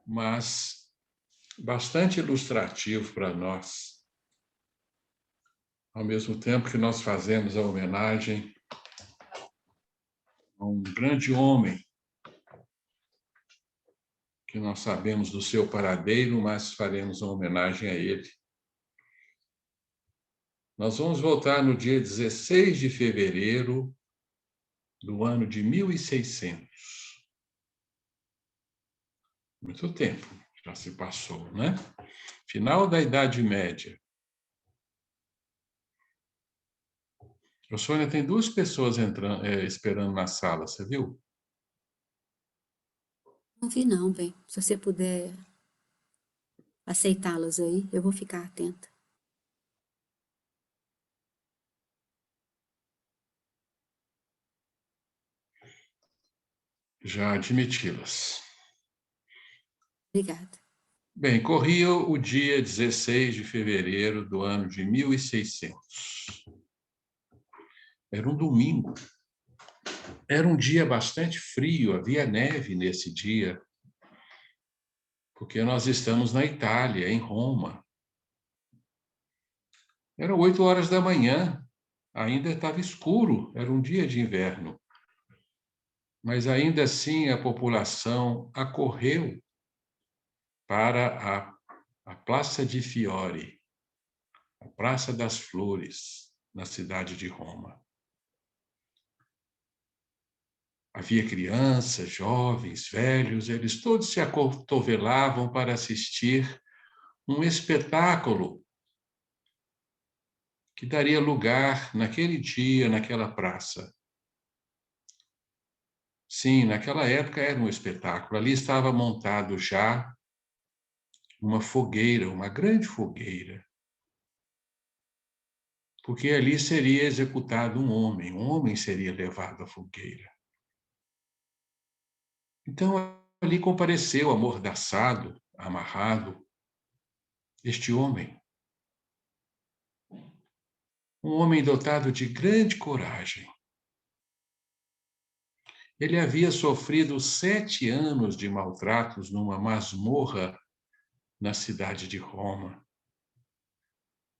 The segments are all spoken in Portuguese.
mas bastante ilustrativo para nós, ao mesmo tempo que nós fazemos a homenagem a um grande homem que nós sabemos do seu paradeiro, mas faremos uma homenagem a ele. Nós vamos voltar no dia 16 de fevereiro do ano de 1600. Muito tempo já se passou, né? Final da Idade Média. O Sônia, tem duas pessoas esperando na sala, você viu? Não vi não, bem. Se você puder aceitá-las aí, eu vou ficar atenta. Já admiti-las. Obrigada. Bem, corria o dia 16 de fevereiro do ano de 1600. Era um domingo. Era um dia bastante frio, havia neve nesse dia, porque nós estamos na Itália, em Roma. Eram 8 horas da manhã, ainda estava escuro, era um dia de inverno. Mas ainda assim a população acorreu para a Praça de Fiori, a Praça das Flores, na cidade de Roma. Havia crianças, jovens, velhos, eles todos se acotovelavam para assistir um espetáculo que daria lugar naquele dia, naquela praça. Sim, naquela época era um espetáculo. Ali estava montado já uma fogueira, uma grande fogueira, porque ali seria executado um homem seria levado à fogueira. Então, ali compareceu, amordaçado, amarrado, este homem. Um homem dotado de grande coragem. Ele havia sofrido 7 anos de maltratos numa masmorra na cidade de Roma,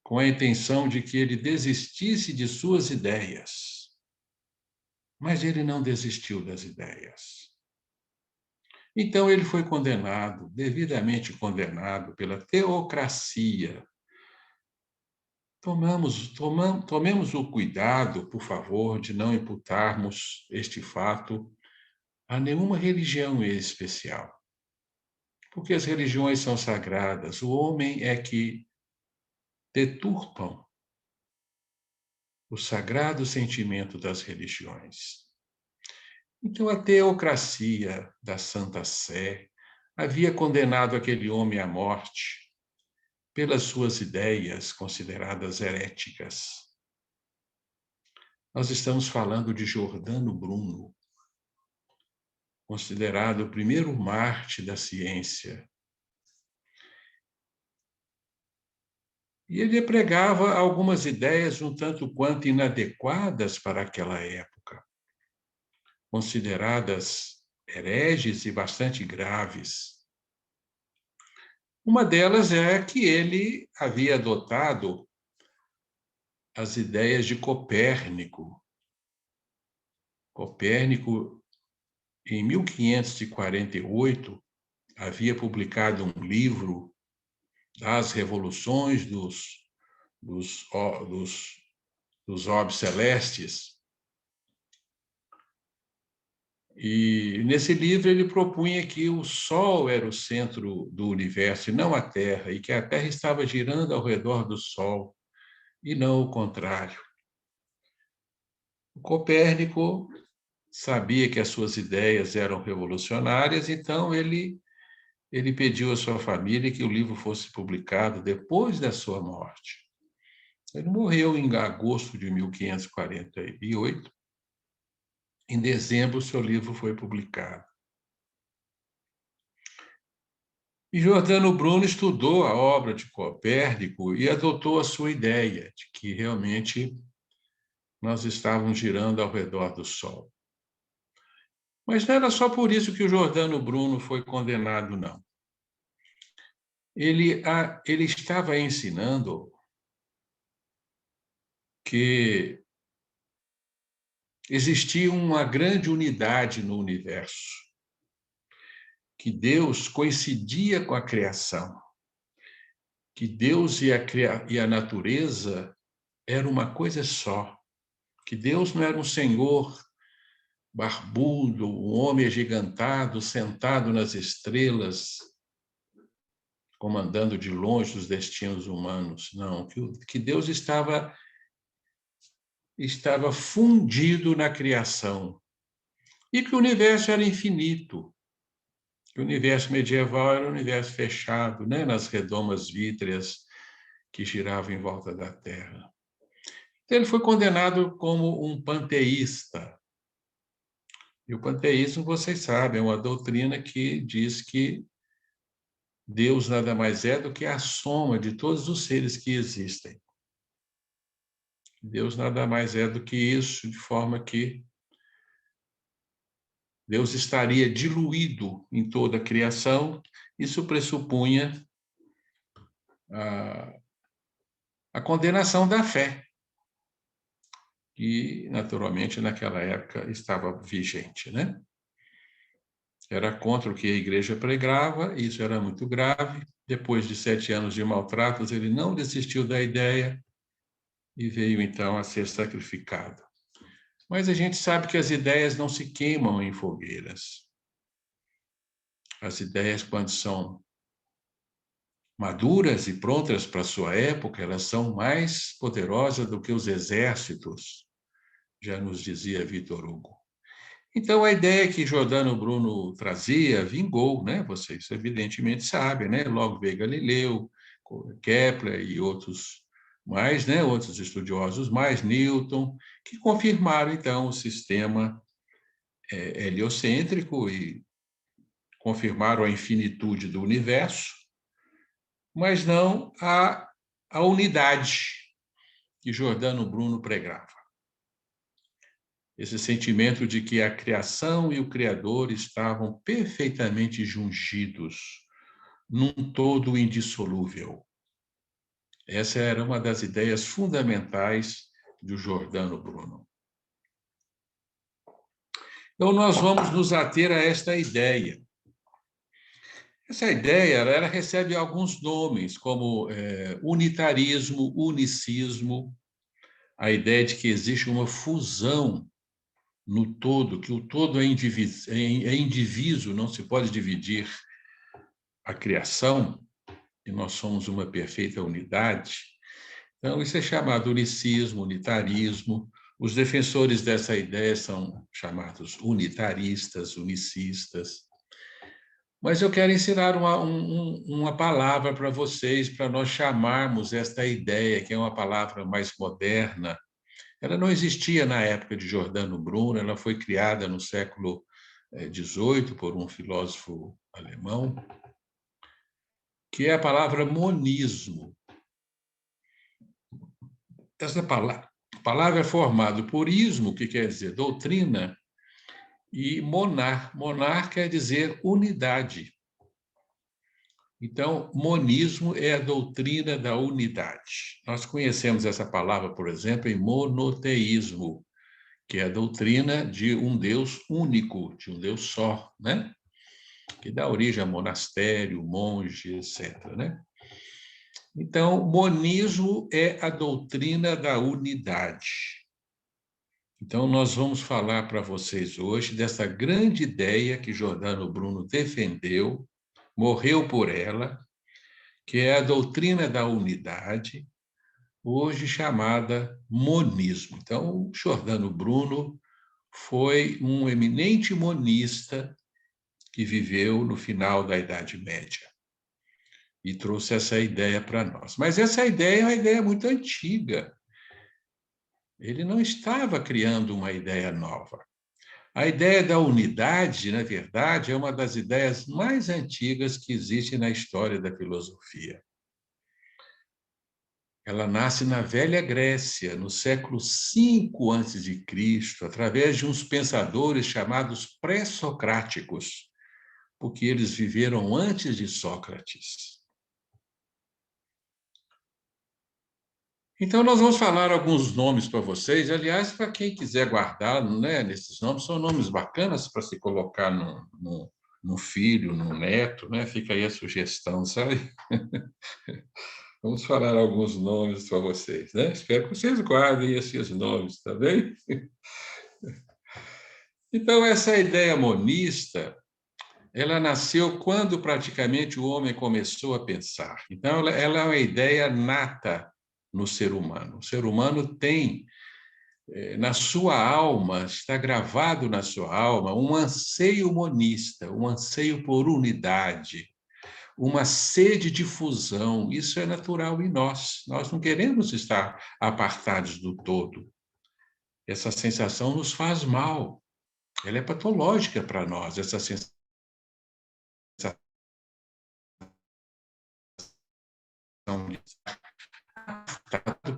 com a intenção de que ele desistisse de suas ideias. Mas ele não desistiu das ideias. Então ele foi condenado, devidamente condenado pela teocracia. Tomemos o cuidado, por favor, de não imputarmos este fato a nenhuma religião em especial. Porque as religiões são sagradas, o homem é que deturpam o sagrado sentimento das religiões. Então, a teocracia da Santa Sé havia condenado aquele homem à morte pelas suas ideias consideradas heréticas. Nós estamos falando de Giordano Bruno, considerado o primeiro mártir da ciência. E ele pregava algumas ideias um tanto quanto inadequadas para aquela época, consideradas hereges e bastante graves. Uma delas é que ele havia adotado as ideias de Copérnico. Copérnico, em 1548, havia publicado um livro das revoluções dos orbes celestes. E nesse livro ele propunha que o Sol era o centro do universo e não a Terra, e que a Terra estava girando ao redor do Sol, e não o contrário. O Copérnico sabia que as suas ideias eram revolucionárias, então ele pediu à sua família que o livro fosse publicado depois da sua morte. Ele morreu em agosto de 1548. Em dezembro, seu livro foi publicado. E Giordano Bruno estudou a obra de Copérnico e adotou a sua ideia de que realmente nós estávamos girando ao redor do Sol. Mas não era só por isso que o Giordano Bruno foi condenado, não. ele estava ensinando que existia uma grande unidade no universo, que Deus coincidia com a criação, que Deus e a natureza eram uma coisa só, que Deus não era um senhor barbudo, um homem agigantado, sentado nas estrelas, comandando de longe os destinos humanos. Não, que Deus estava fundido na criação e que o universo era infinito, que o universo medieval era um universo fechado, né, nas redomas vítreas que giravam em volta da Terra. Então, ele foi condenado como um panteísta. E o panteísmo, vocês sabem, é uma doutrina que diz que Deus nada mais é do que a soma de todos os seres que existem. Deus nada mais é do que isso, de forma que Deus estaria diluído em toda a criação. Isso pressupunha a condenação da fé, que, naturalmente, naquela época estava vigente, né? Era contra o que a igreja pregava, e isso era muito grave. Depois de 7 anos de maltratos, ele não desistiu da ideia e veio, então, a ser sacrificado. Mas a gente sabe que as ideias não se queimam em fogueiras. As ideias, quando são maduras e prontas para a sua época, elas são mais poderosas do que os exércitos, já nos dizia Victor Hugo. Então, a ideia que Giordano Bruno trazia vingou, né? Vocês evidentemente sabem, né? Logo veio Galileu, Kepler e outros mais, né? Outros estudiosos mais, Newton, que confirmaram, então, o sistema heliocêntrico e confirmaram a infinitude do universo, mas não a unidade que Giordano Bruno pregava. Esse sentimento de que a criação e o Criador estavam perfeitamente jungidos num todo indissolúvel. Essa era uma das ideias fundamentais do Giordano Bruno. Então, nós vamos nos ater a esta ideia. Essa ideia ela recebe alguns nomes, como unitarismo, unicismo, a ideia de que existe uma fusão no todo, que o todo é indiviso, não se pode dividir a criação, e nós somos uma perfeita unidade. Então, isso é chamado unicismo, unitarismo. Os defensores dessa ideia são chamados unitaristas, unicistas. Mas eu quero ensinar uma palavra para vocês, para nós chamarmos esta ideia, que é uma palavra mais moderna. Ela não existia na época de Giordano Bruno, ela foi criada no século XVIII por um filósofo alemão, que é a palavra monismo. Essa palavra é formada por ismo, que quer dizer doutrina, e monar. Monar quer dizer unidade. Então, monismo é a doutrina da unidade. Nós conhecemos essa palavra, por exemplo, em monoteísmo, que é a doutrina de um Deus único, de um Deus só, né? Que dá origem a monastério, monge, etc., né? Então, monismo é a doutrina da unidade. Então, nós vamos falar para vocês hoje dessa grande ideia que Giordano Bruno defendeu, morreu por ela, que é a doutrina da unidade, hoje chamada monismo. Então, Giordano Bruno foi um eminente monista que viveu no final da Idade Média e trouxe essa ideia para nós. Mas essa ideia é uma ideia muito antiga. Ele não estava criando uma ideia nova. A ideia da unidade, na verdade, é uma das ideias mais antigas que existe na história da filosofia. Ela nasce na Velha Grécia, no século V a.C., através de uns pensadores chamados pré-socráticos, porque eles viveram antes de Sócrates. Então, nós vamos falar alguns nomes para vocês. Aliás, para quem quiser guardar, né, nesses nomes, são nomes bacanas para se colocar no filho, no neto, né? Fica aí a sugestão, sabe? Vamos falar alguns nomes para vocês, né? Espero que vocês guardem esses nomes, tá bem? Então, essa ideia monista, ela nasceu quando praticamente o homem começou a pensar. Então, ela é uma ideia nata no ser humano. O ser humano tem, na sua alma, está gravado na sua alma, um anseio monista, um anseio por unidade, uma sede de fusão. Isso é natural em nós. Nós não queremos estar apartados do todo. Essa sensação nos faz mal. Ela é patológica para nós, essa sensação de estar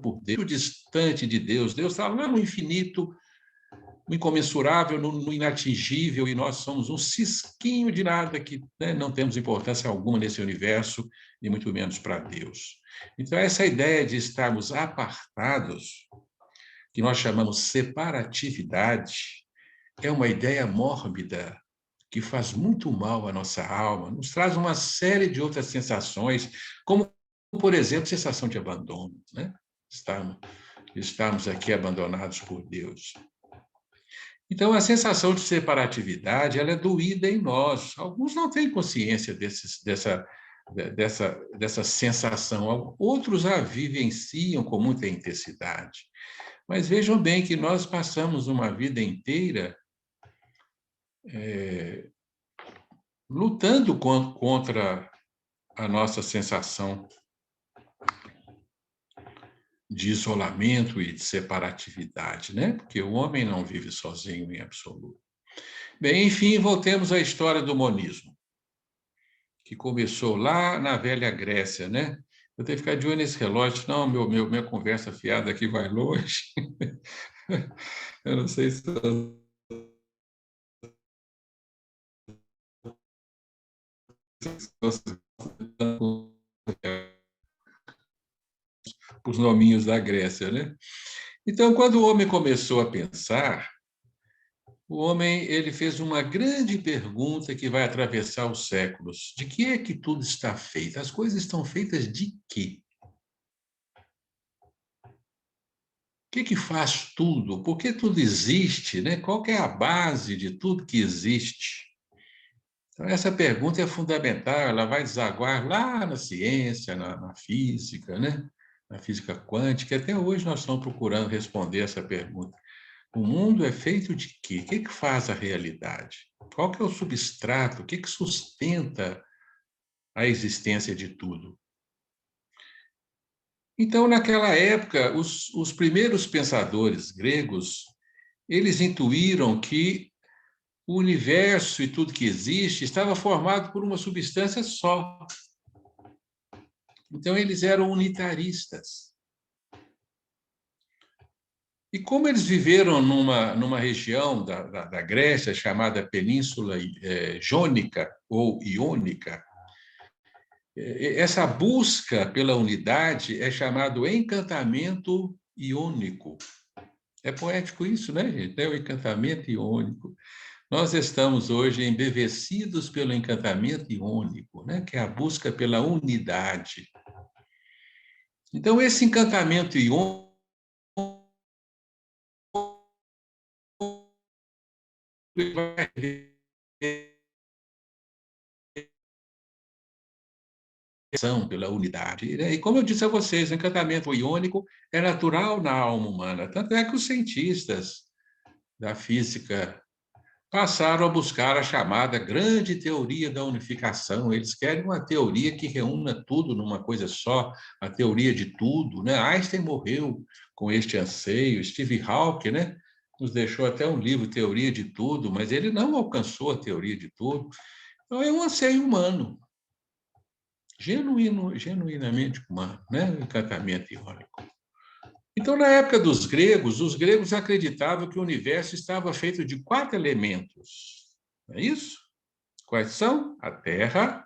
por Deus, distante de Deus. Deus está lá no infinito, no incomensurável, no inatingível, e nós somos um cisquinho de nada que, né, não temos importância alguma nesse universo, e muito menos para Deus. Então, essa ideia de estarmos apartados, que nós chamamos separatividade, é uma ideia mórbida, que faz muito mal à nossa alma, nos traz uma série de outras sensações, como, por exemplo, sensação de abandono, né? Estamos aqui abandonados por Deus. Então, a sensação de separatividade, ela é doída em nós. Alguns não têm consciência dessa sensação, outros a vivenciam com muita intensidade. Mas vejam bem que nós passamos uma vida inteira lutando contra a nossa sensação de isolamento e de separatividade, né? Porque o homem não vive sozinho em absoluto. Bem, enfim, voltemos à história do monismo, que começou lá na velha Grécia, né? Eu tenho que ficar de olho nesse relógio, senão minha conversa fiada aqui vai longe. Eu não sei se os nominhos da Grécia, né? Então, quando o homem começou a pensar, o homem ele fez uma grande pergunta que vai atravessar os séculos. De que é que tudo está feito? As coisas estão feitas de quê? O que faz tudo? Por que tudo existe? Né? Qual que é a base de tudo que existe? Então, essa pergunta é fundamental, ela vai desaguar lá na ciência, na física, né? Na física quântica. Até hoje nós estamos procurando responder essa pergunta. O mundo é feito de quê? O que faz a realidade? Qual que é o substrato? O que sustenta a existência de tudo? Então, naquela época, os primeiros pensadores gregos, eles intuíram que o universo e tudo que existe estava formado por uma substância só. Então, eles eram unitaristas. E como eles viveram numa região da Grécia chamada Península Jônica ou Iônica, essa busca pela unidade é chamado encantamento iônico. É poético isso, né, gente? É o encantamento iônico. Nós estamos hoje embevecidos pelo encantamento iônico, né, que é a busca pela unidade. Então, esse encantamento iônico vai pela unidade. E como eu disse a vocês, o encantamento iônico é natural na alma humana. Tanto é que os cientistas da física passaram a buscar a chamada grande teoria da unificação. Eles querem uma teoria que reúna tudo numa coisa só, a teoria de tudo, né? Einstein morreu com este anseio, Steve Hawking, né? Nos deixou até um livro, Teoria de Tudo, mas ele não alcançou a teoria de tudo. Então, é um anseio humano, genuinamente humano, né? O encantamento iônico. Então, na época dos gregos, os gregos acreditavam que o universo estava feito de 4 elementos. Não é isso? Quais são? A terra,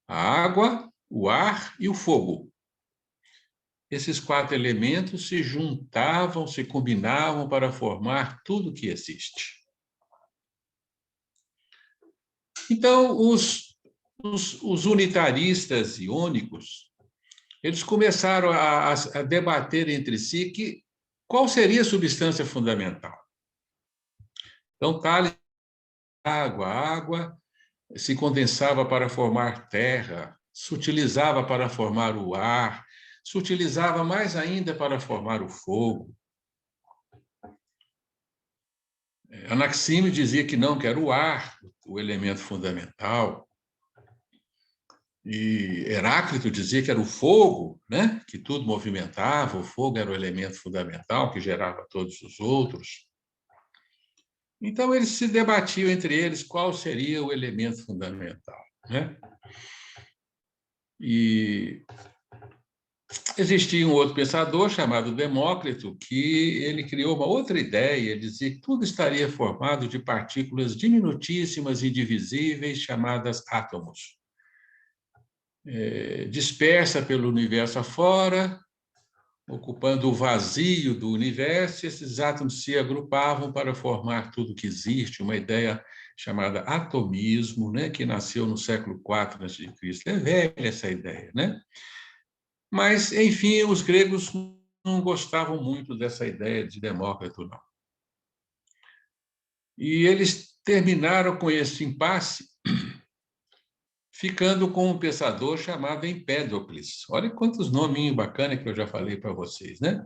a água, o ar e o fogo. esses 4 elementos se juntavam, se combinavam para formar tudo que existe. Então, os unitaristas iônicos, eles começaram a debater entre si qual seria a substância fundamental. Então, Tales, a água se condensava para formar terra, se utilizava para formar o ar, se utilizava mais ainda para formar o fogo. Anaxímenes dizia que não, que era o ar o elemento fundamental. E Heráclito dizia que era o fogo, né? Que tudo movimentava, o fogo era o elemento fundamental que gerava todos os outros. Então, eles se debatiam entre eles qual seria o elemento fundamental, né? E existia um outro pensador chamado Demócrito que ele criou uma outra ideia, ele dizia que tudo estaria formado de partículas diminutíssimas e indivisíveis chamadas átomos. Dispersa pelo universo afora, ocupando o vazio do universo, esses átomos se agrupavam para formar tudo que existe, uma ideia chamada atomismo, né, que nasceu no século IV a.C. É velha essa ideia, né? Mas, enfim, os gregos não gostavam muito dessa ideia de Demócrito, não. E eles terminaram com esse impasse ficando com um pensador chamado Empédocles. Olha quantos nominhos bacanas que eu já falei para vocês, né?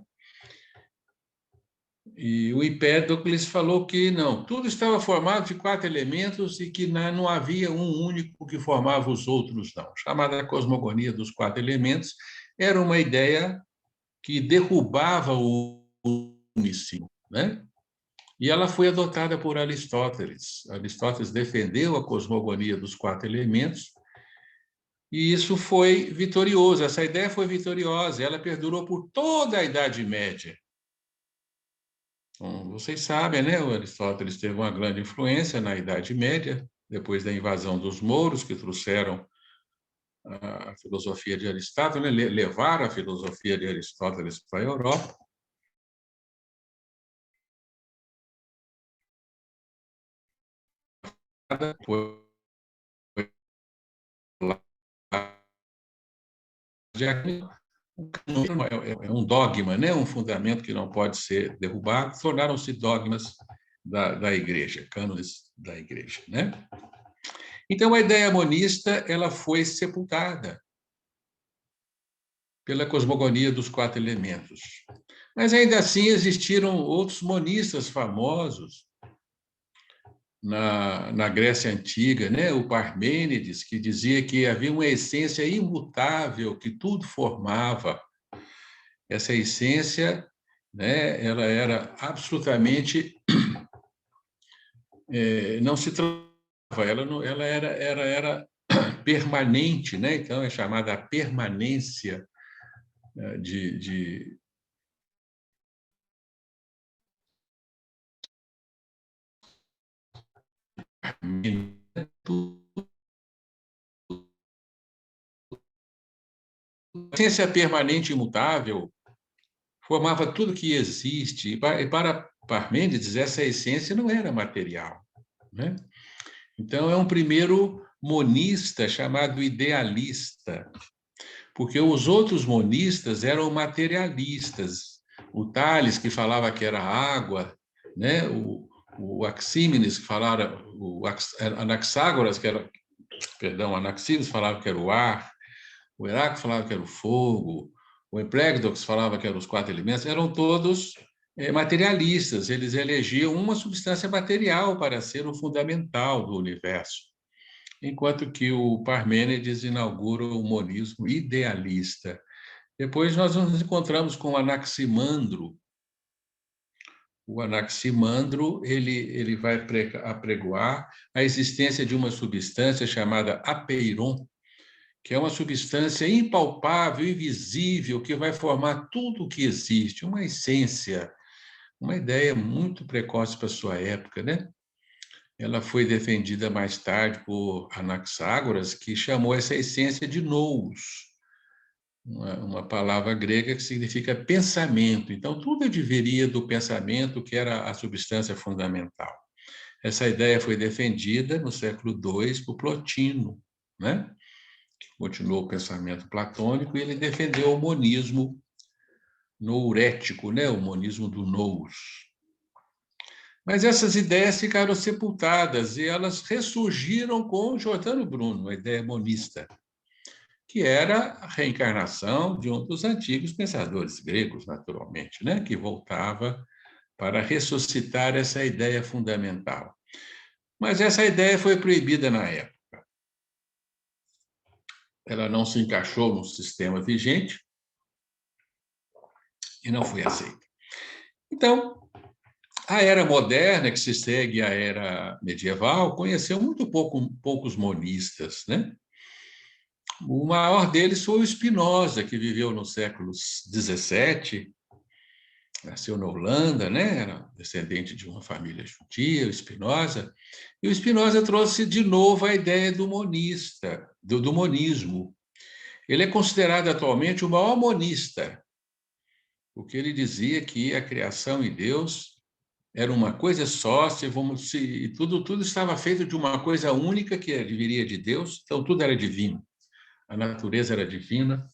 E o Empédocles falou que não, tudo estava formado de 4 elementos e que não havia um único que formava os outros, não. Chamada cosmogonia dos 4 elementos, era uma ideia que derrubava o uníssono, né? E ela foi adotada por Aristóteles. Aristóteles defendeu a cosmogonia dos 4 elementos e isso foi vitorioso. Essa ideia foi vitoriosa. Ela perdurou por toda a Idade Média. Bom, vocês sabem, né? O Aristóteles teve uma grande influência na Idade Média, depois da invasão dos mouros, que trouxeram a filosofia de Aristóteles, né? Levaram a filosofia de Aristóteles para a Europa. É um dogma, né? Um fundamento que não pode ser derrubado, tornaram-se dogmas da igreja, cânones da igreja, né? Então, a ideia monista ela foi sepultada pela cosmogonia dos 4 elementos. Mas, ainda assim, existiram outros monistas famosos na Grécia Antiga, né? O Parmênides, que dizia que havia uma essência imutável que tudo formava. Essa essência, né, ela era absolutamente não se transformava, ela era permanente, né? Então é chamada a permanência de a essência permanente e imutável formava tudo que existe. E para Parmênides, essa essência não era material, né? Então, é um primeiro monista chamado idealista, porque os outros monistas eram materialistas. O Tales, que falava que era água, né? O Axímenes, que falava, o Anaxágoras, Anaxímenes falava que era o ar, o Heráclito falava que era o fogo, o Empédocles falava que eram os 4 elementos, eram todos materialistas, eles elegiam uma substância material para ser o fundamental do universo, enquanto que o Parmênides inaugura o monismo idealista. Depois nós nos encontramos com o Anaximandro. O Anaximandro ele vai apregoar a existência de uma substância chamada apeiron, que é uma substância impalpável, invisível, que vai formar tudo o que existe, uma essência, uma ideia muito precoce para a sua época, né? Ela foi defendida mais tarde por Anaxágoras, que chamou essa essência de nous. uma palavra grega que significa pensamento. Então, tudo adviria do pensamento, que era a substância fundamental. Essa ideia foi defendida no século II por Plotino, né? Que continuou o pensamento platônico, e ele defendeu o monismo nourético, né? O monismo do nous. Mas essas ideias ficaram sepultadas e elas ressurgiram com Giordano Bruno, a ideia monista, que era a reencarnação de um dos antigos pensadores gregos, naturalmente, né? Que voltava para ressuscitar essa ideia fundamental. Mas essa ideia foi proibida na época. Ela não se encaixou no sistema vigente e não foi aceita. Então, a era moderna, que se segue à era medieval, conheceu muito poucos monistas, né? O maior deles foi o Spinoza, que viveu no século XVII, nasceu na Holanda, né? Era descendente de uma família judia, o Spinoza. E o Spinoza trouxe de novo a ideia do monista, do monismo. Ele é considerado atualmente o maior monista, porque ele dizia que a criação e Deus era uma coisa só, tudo estava feito de uma coisa única que viria de Deus, então tudo era divino. A natureza era divina.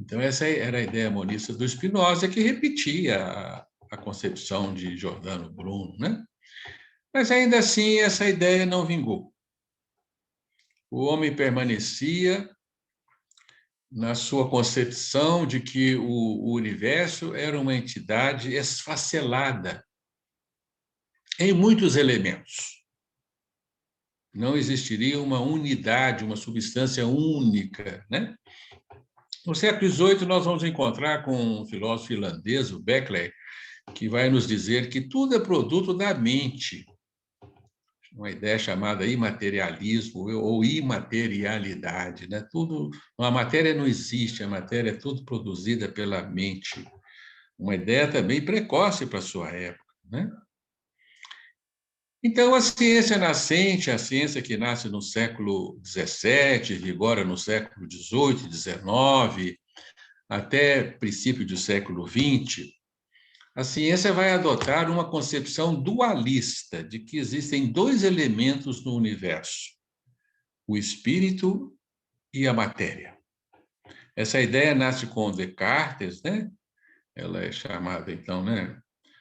Então, essa era a ideia monista do Spinoza, que repetia a concepção de Giordano Bruno, né? Mas, ainda assim, essa ideia não vingou. O homem permanecia na sua concepção de que o universo era uma entidade esfacelada em muitos elementos. Não existiria uma unidade, uma substância única, né? No século XVIII, nós vamos encontrar com um filósofo irlandês, o Beckley, que vai nos dizer que tudo é produto da mente. Uma ideia chamada imaterialismo ou imaterialidade, né? Tudo, a matéria não existe, a matéria é tudo produzida pela mente. Uma ideia também precoce para a sua época, né? Então, a ciência nascente, a ciência que nasce no século XVII, vigora no século XVIII, XIX, até princípio do século XX, a ciência vai adotar uma concepção dualista de que existem dois elementos no universo, o espírito e a matéria. Essa ideia nasce com Descartes, né? Ela é chamada, então, né,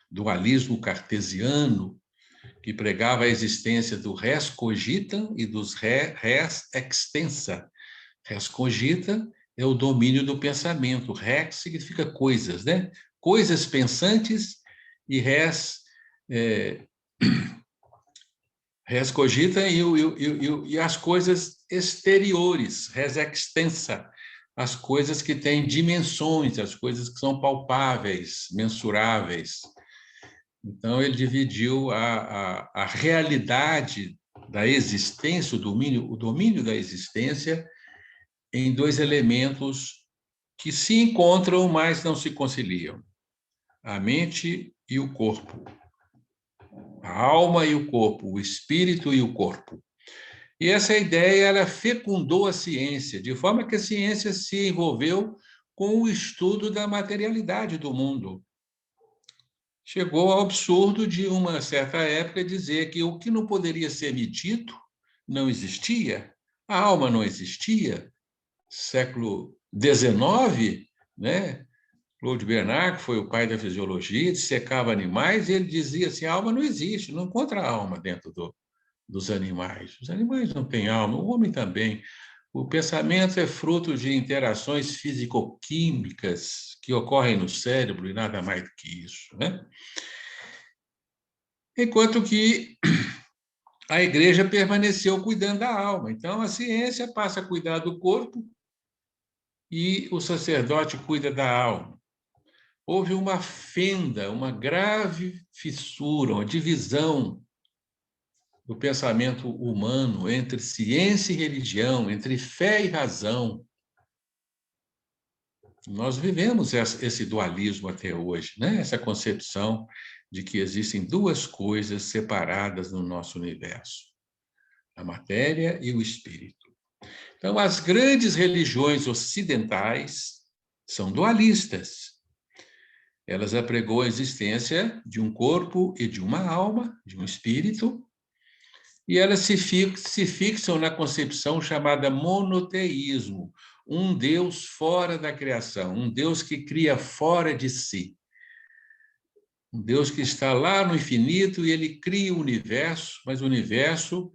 dualismo cartesiano, que pregava a existência do res cogita e dos res extensa. Res cogita é o domínio do pensamento, res significa coisas, né? Coisas pensantes, e res cogita e as coisas exteriores, res extensa, as coisas que têm dimensões, as coisas que são palpáveis, mensuráveis. Então, ele dividiu a realidade da existência, o domínio da existência, em dois elementos que se encontram, mas não se conciliam: a mente e o corpo, a alma e o corpo, o espírito e o corpo. E essa ideia ela fecundou a ciência, de forma que a ciência se envolveu com o estudo da materialidade do mundo. Chegou ao absurdo de, uma certa época, dizer que o que não poderia ser medido não existia, a alma não existia. Século XIX, né? Claude Bernard, que foi o pai da fisiologia, dissecava animais, e ele dizia assim: a alma não existe, não encontra alma dentro dos animais. Os animais não têm alma, o homem também. O pensamento é fruto de interações físico-químicas que ocorrem no cérebro e nada mais do que isso, né? Enquanto que a igreja permaneceu cuidando da alma. Então, a ciência passa a cuidar do corpo e o sacerdote cuida da alma. Houve uma fenda, uma grave fissura, uma divisão do pensamento humano entre ciência e religião, entre fé e razão. Nós vivemos esse dualismo até hoje, né? Essa concepção de que existem duas coisas separadas no nosso universo: a matéria e o espírito. Então, as grandes religiões ocidentais são dualistas. Elas apregoam a existência de um corpo e de uma alma, de um espírito, e elas se fixam na concepção chamada monoteísmo, um Deus fora da criação, um Deus que cria fora de si. Um Deus que está lá no infinito e ele cria o universo, mas o universo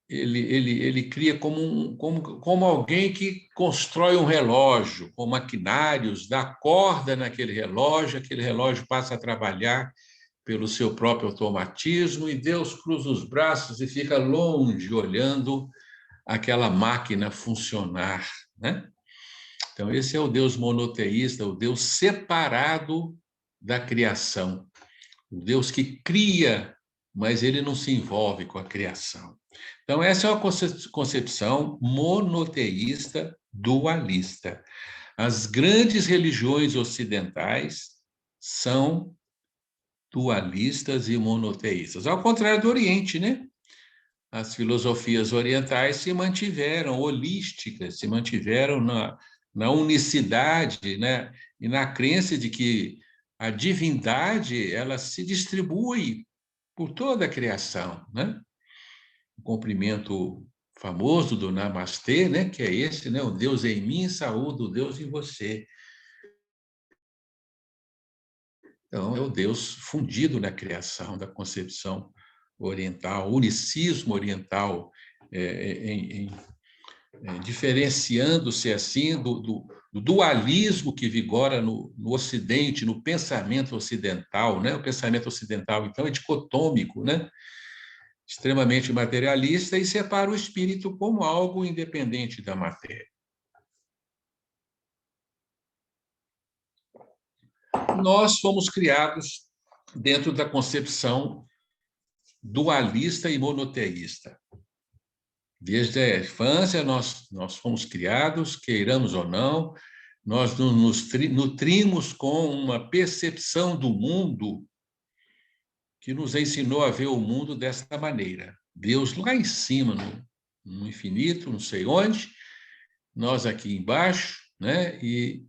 ele cria como alguém que constrói um relógio, com maquinários, dá corda naquele relógio, aquele relógio passa a trabalhar pelo seu próprio automatismo, e Deus cruza os braços e fica longe, olhando aquela máquina funcionar, né? Então, esse é o Deus monoteísta, o Deus separado da criação, o Deus que cria, mas ele não se envolve com a criação. Então, essa é uma concepção monoteísta dualista. As grandes religiões ocidentais são dualistas e monoteístas. Ao contrário do Oriente, né? As filosofias orientais se mantiveram holísticas, se mantiveram na unicidade, né? E na crença de que a divindade ela se distribui por toda a criação, né? O cumprimento famoso do Namastê, né? Que é esse, né? O Deus em mim, saúde o Deus em você. Então, é o Deus fundido na criação, da concepção oriental, o unicismo oriental, diferenciando-se assim do dualismo que vigora no Ocidente, no pensamento ocidental, né? O pensamento ocidental, então, é dicotômico, né? Extremamente materialista e separa o espírito como algo independente da matéria. Nós fomos criados dentro da concepção dualista e monoteísta. Desde a infância, nós fomos criados, queiramos ou não, nós nos nutrimos com uma percepção do mundo que nos ensinou a ver o mundo dessa maneira. Deus lá em cima, no infinito, não sei onde, nós aqui embaixo, né? E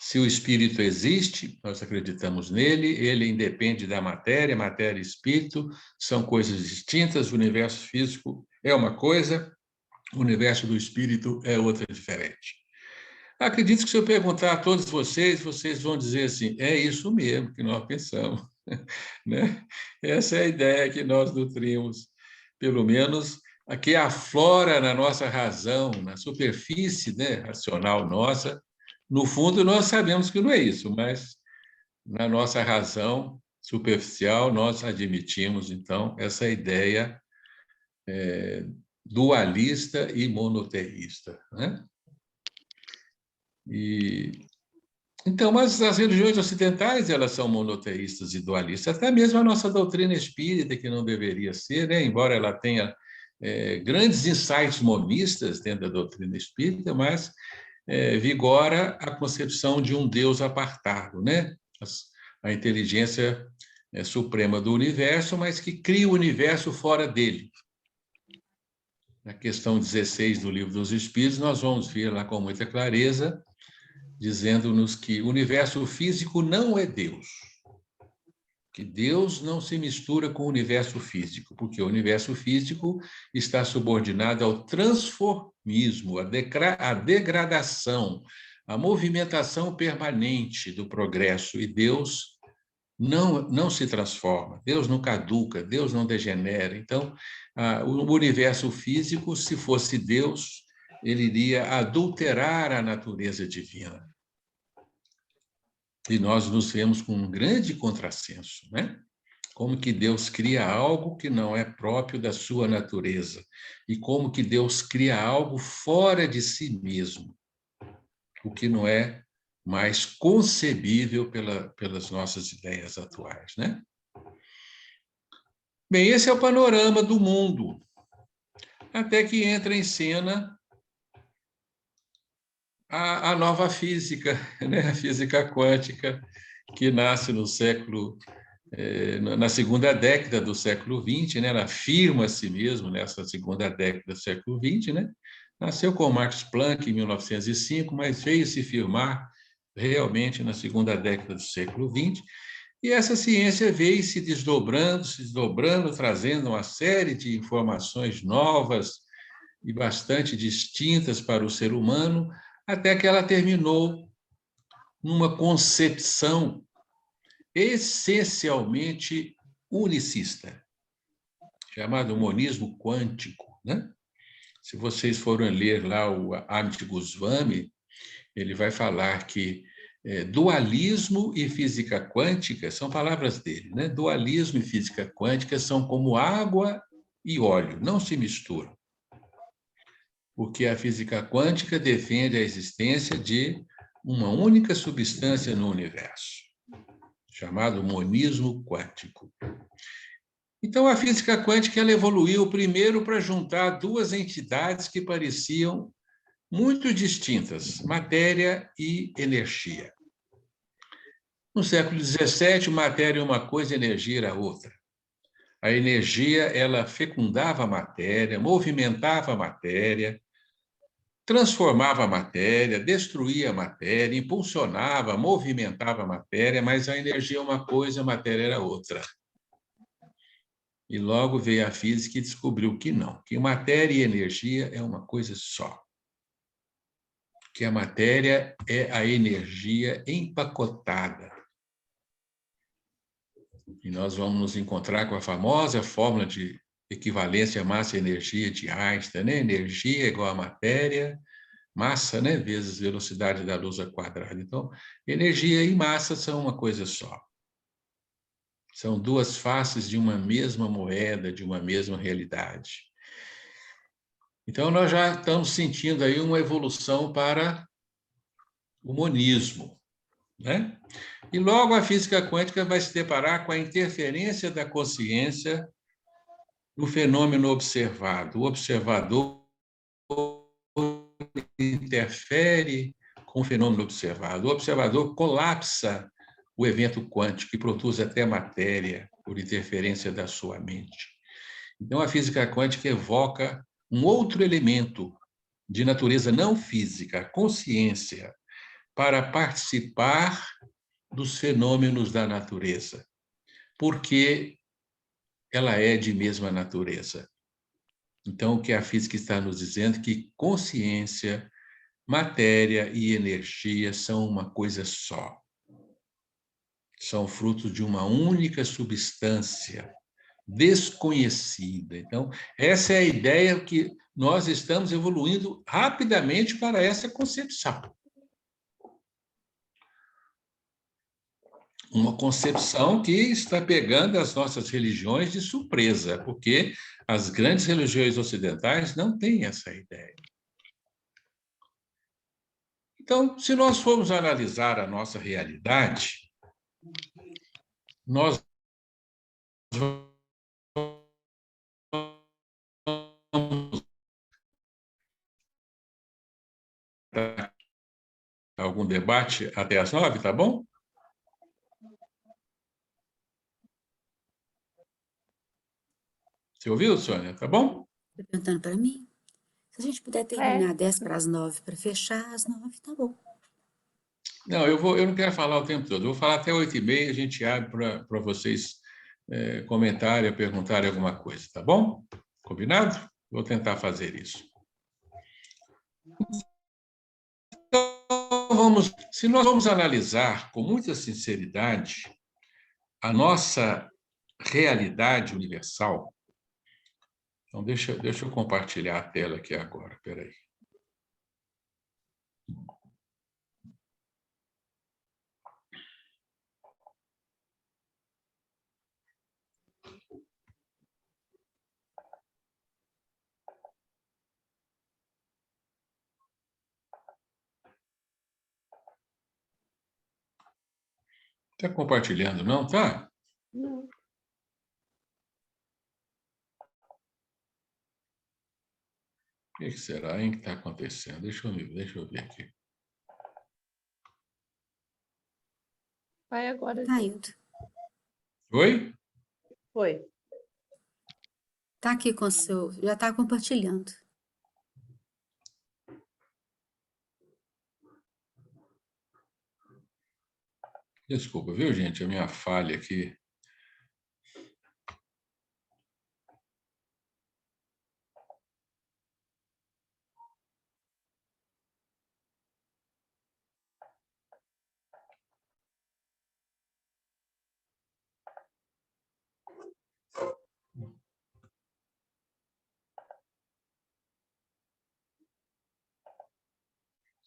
se o espírito existe, nós acreditamos nele, ele independe da matéria, matéria e espírito são coisas distintas, o universo físico é uma coisa, o universo do espírito é outra diferente. Acredito que se eu perguntar a todos vocês, vocês vão dizer assim, é isso mesmo que nós pensamos. Né? Essa é a ideia que nós nutrimos, pelo menos a que aflora na nossa razão, na superfície, né, racional nossa. No fundo, nós sabemos que não é isso, mas na nossa razão superficial, nós admitimos, então, essa ideia dualista e monoteísta, né? Então, mas as religiões ocidentais, elas são monoteístas e dualistas, até mesmo a nossa doutrina espírita, que não deveria ser, né? Embora ela tenha grandes insights monistas dentro da doutrina espírita, mas vigora a concepção de um Deus apartado, né? A inteligência suprema do universo, mas que cria o universo fora dele. Na questão 16 do Livro dos Espíritos, nós vamos ver lá com muita clareza, dizendo-nos que o universo físico não é Deus, que Deus não se mistura com o universo físico, porque o universo físico está subordinado ao transformismo, à degradação, à movimentação permanente do progresso, e Deus não se transforma, Deus não caduca, Deus não degenera. Então, o universo físico, se fosse Deus, ele iria adulterar a natureza divina. E nós nos vemos com um grande contrassenso, né? Como que Deus cria algo que não é próprio da sua natureza, e como que Deus cria algo fora de si mesmo, o que não é mais concebível pelas nossas ideias atuais, né? Bem, esse é o panorama do mundo, até que entra em cena a nova física, né? A física quântica, que nasce no século, na segunda década do século XX, né? Ela afirma a si mesmo nessa segunda década do século XX, né? Nasceu com Max Planck em 1905, mas veio se firmar realmente na segunda década do século XX. E essa ciência veio se desdobrando, trazendo uma série de informações novas e bastante distintas para o ser humano, até que ela terminou numa concepção essencialmente unicista, chamado monismo quântico, né? Se vocês forem ler lá o Amit Goswami, ele vai falar que dualismo e física quântica são palavras dele, né? Dualismo e física quântica são como água e óleo, não se misturam. Porque a física quântica defende a existência de uma única substância no universo, chamado monismo quântico. Então, a física quântica ela evoluiu primeiro para juntar duas entidades que pareciam muito distintas, matéria e energia. No século XVII, matéria é uma coisa, energia era outra. A energia ela fecundava a matéria, movimentava a matéria, transformava a matéria, destruía a matéria, impulsionava, movimentava a matéria, mas a energia é uma coisa, a matéria era outra. E logo veio a física e descobriu que não, que matéria e energia é uma coisa só. Que a matéria é a energia empacotada. E nós vamos nos encontrar com a famosa fórmula de equivalência massa-energia de Einstein, né? Energia é igual a matéria, massa, né, vezes velocidade da luz ao quadrado. Então, energia e massa são uma coisa só. São duas faces de uma mesma moeda, de uma mesma realidade. Então, nós já estamos sentindo aí uma evolução para o monismo, né? E logo a física quântica vai se deparar com a interferência da consciência no fenômeno observado. O observador interfere com o fenômeno observado. O observador colapsa o evento quântico e produz até matéria por interferência da sua mente. Então, a física quântica evoca um outro elemento de natureza não física, a consciência, para participar dos fenômenos da natureza, porque ela é de mesma natureza. Então, o que a física está nos dizendo é que consciência, matéria e energia são uma coisa só. São frutos de uma única substância desconhecida. Então, essa é a ideia que nós estamos evoluindo rapidamente para essa concepção. Uma concepção que está pegando as nossas religiões de surpresa, porque as grandes religiões ocidentais não têm essa ideia. Então, se nós formos analisar a nossa realidade, nós vamos ter algum debate até às 9, tá bom? Você ouviu, Sônia? Tá bom? Tá perguntando para mim? Se a gente puder terminar 10 para as 9 para fechar às 9, tá bom. Não, eu não quero falar o tempo todo. Eu vou falar até 8h30, a gente abre para vocês comentarem, perguntarem alguma coisa, tá bom? Combinado? Vou tentar fazer isso. Então, se nós vamos analisar com muita sinceridade a nossa realidade universal, então deixa eu compartilhar a tela aqui agora, espera aí. Está compartilhando, não? Tá? Não. O que será, hein, que está acontecendo? Deixa eu ver aqui. Vai agora. Tá, Hildo. Oi? Foi. Tá aqui com o seu... Já tá compartilhando. Desculpa, viu, gente? A minha falha aqui.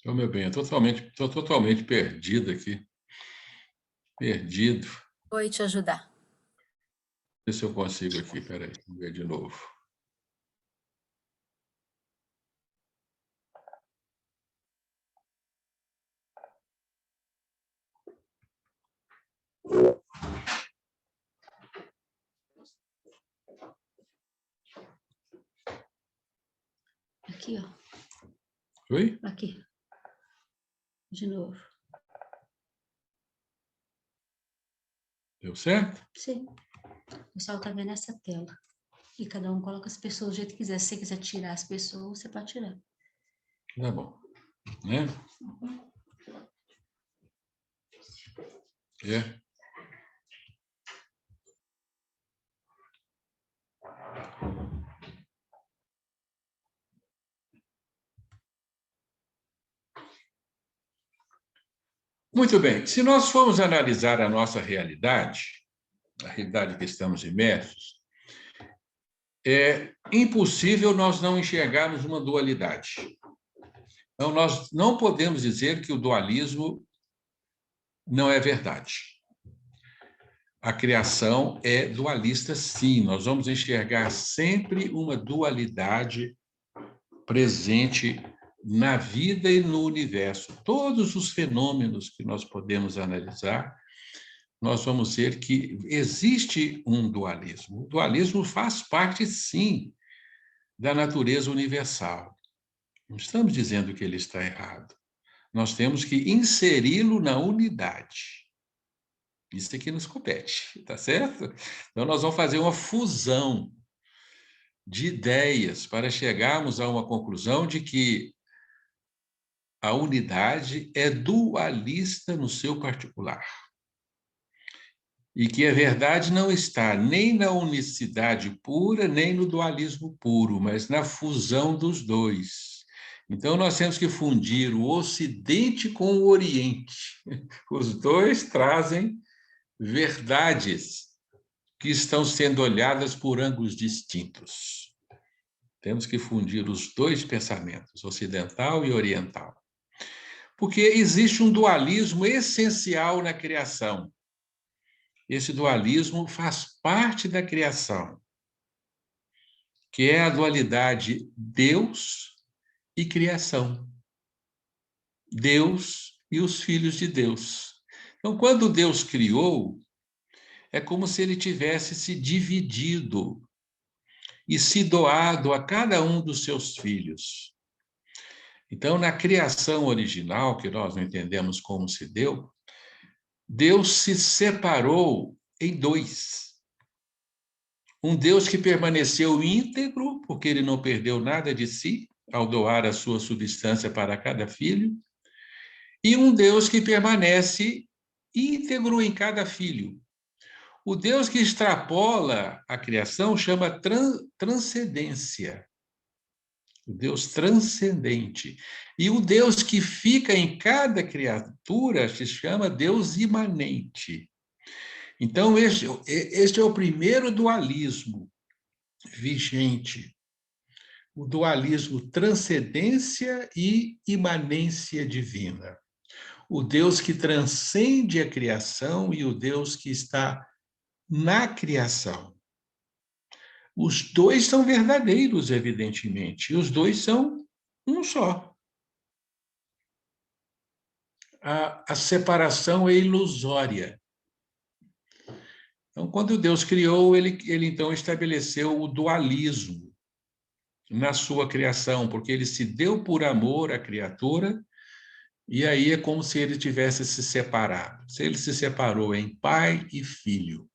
Ô, meu bem, estou totalmente perdido aqui. Perdido. Vou te ajudar. Ver se eu consigo aqui. Espera aí, vamos ver de novo. Aqui, ó. Oi? Aqui. De novo. Deu certo? Sim. O pessoal está vendo essa tela. E cada um coloca as pessoas do jeito que quiser. Se você quiser tirar as pessoas, você pode tirar. Tá bom. Né? É. Muito bem. Se nós formos analisar a nossa realidade, a realidade que estamos imersos, é impossível nós não enxergarmos uma dualidade. Então, nós não podemos dizer que o dualismo não é verdade. A criação é dualista, sim. Nós vamos enxergar sempre uma dualidade presente na vida e no universo. Todos os fenômenos que nós podemos analisar, nós vamos ver que existe um dualismo. O dualismo faz parte, sim, da natureza universal. Não estamos dizendo que ele está errado. Nós temos que inseri-lo na unidade. Isso aqui nos compete, tá certo? Então, nós vamos fazer uma fusão de ideias para chegarmos a uma conclusão de que a unidade é dualista no seu particular. E que a verdade não está nem na unicidade pura, nem no dualismo puro, mas na fusão dos dois. Então, nós temos que fundir o Ocidente com o Oriente. Os dois trazem verdades que estão sendo olhadas por ângulos distintos. Temos que fundir os dois pensamentos, ocidental e oriental. Porque existe um dualismo essencial na criação. Esse dualismo faz parte da criação, que é a dualidade Deus e criação. Deus e os filhos de Deus. Então, quando Deus criou, é como se ele tivesse se dividido e se doado a cada um dos seus filhos. Então, na criação original, que nós não entendemos como se deu, Deus se separou em dois. Um Deus que permaneceu íntegro, porque ele não perdeu nada de si, ao doar a sua substância para cada filho, e um Deus que permanece íntegro em cada filho. O Deus que extrapola a criação chama transcendência. O Deus transcendente. E o Deus que fica em cada criatura se chama Deus imanente. Então, este é o primeiro dualismo vigente. O dualismo transcendência e imanência divina. O Deus que transcende a criação e o Deus que está na criação. Os dois são verdadeiros, evidentemente, e os dois são um só. A separação é ilusória. Então, quando Deus criou, ele então estabeleceu o dualismo na sua criação, porque ele se deu por amor à criatura, e aí é como se ele tivesse se separado. Se ele se separou em pai e filho.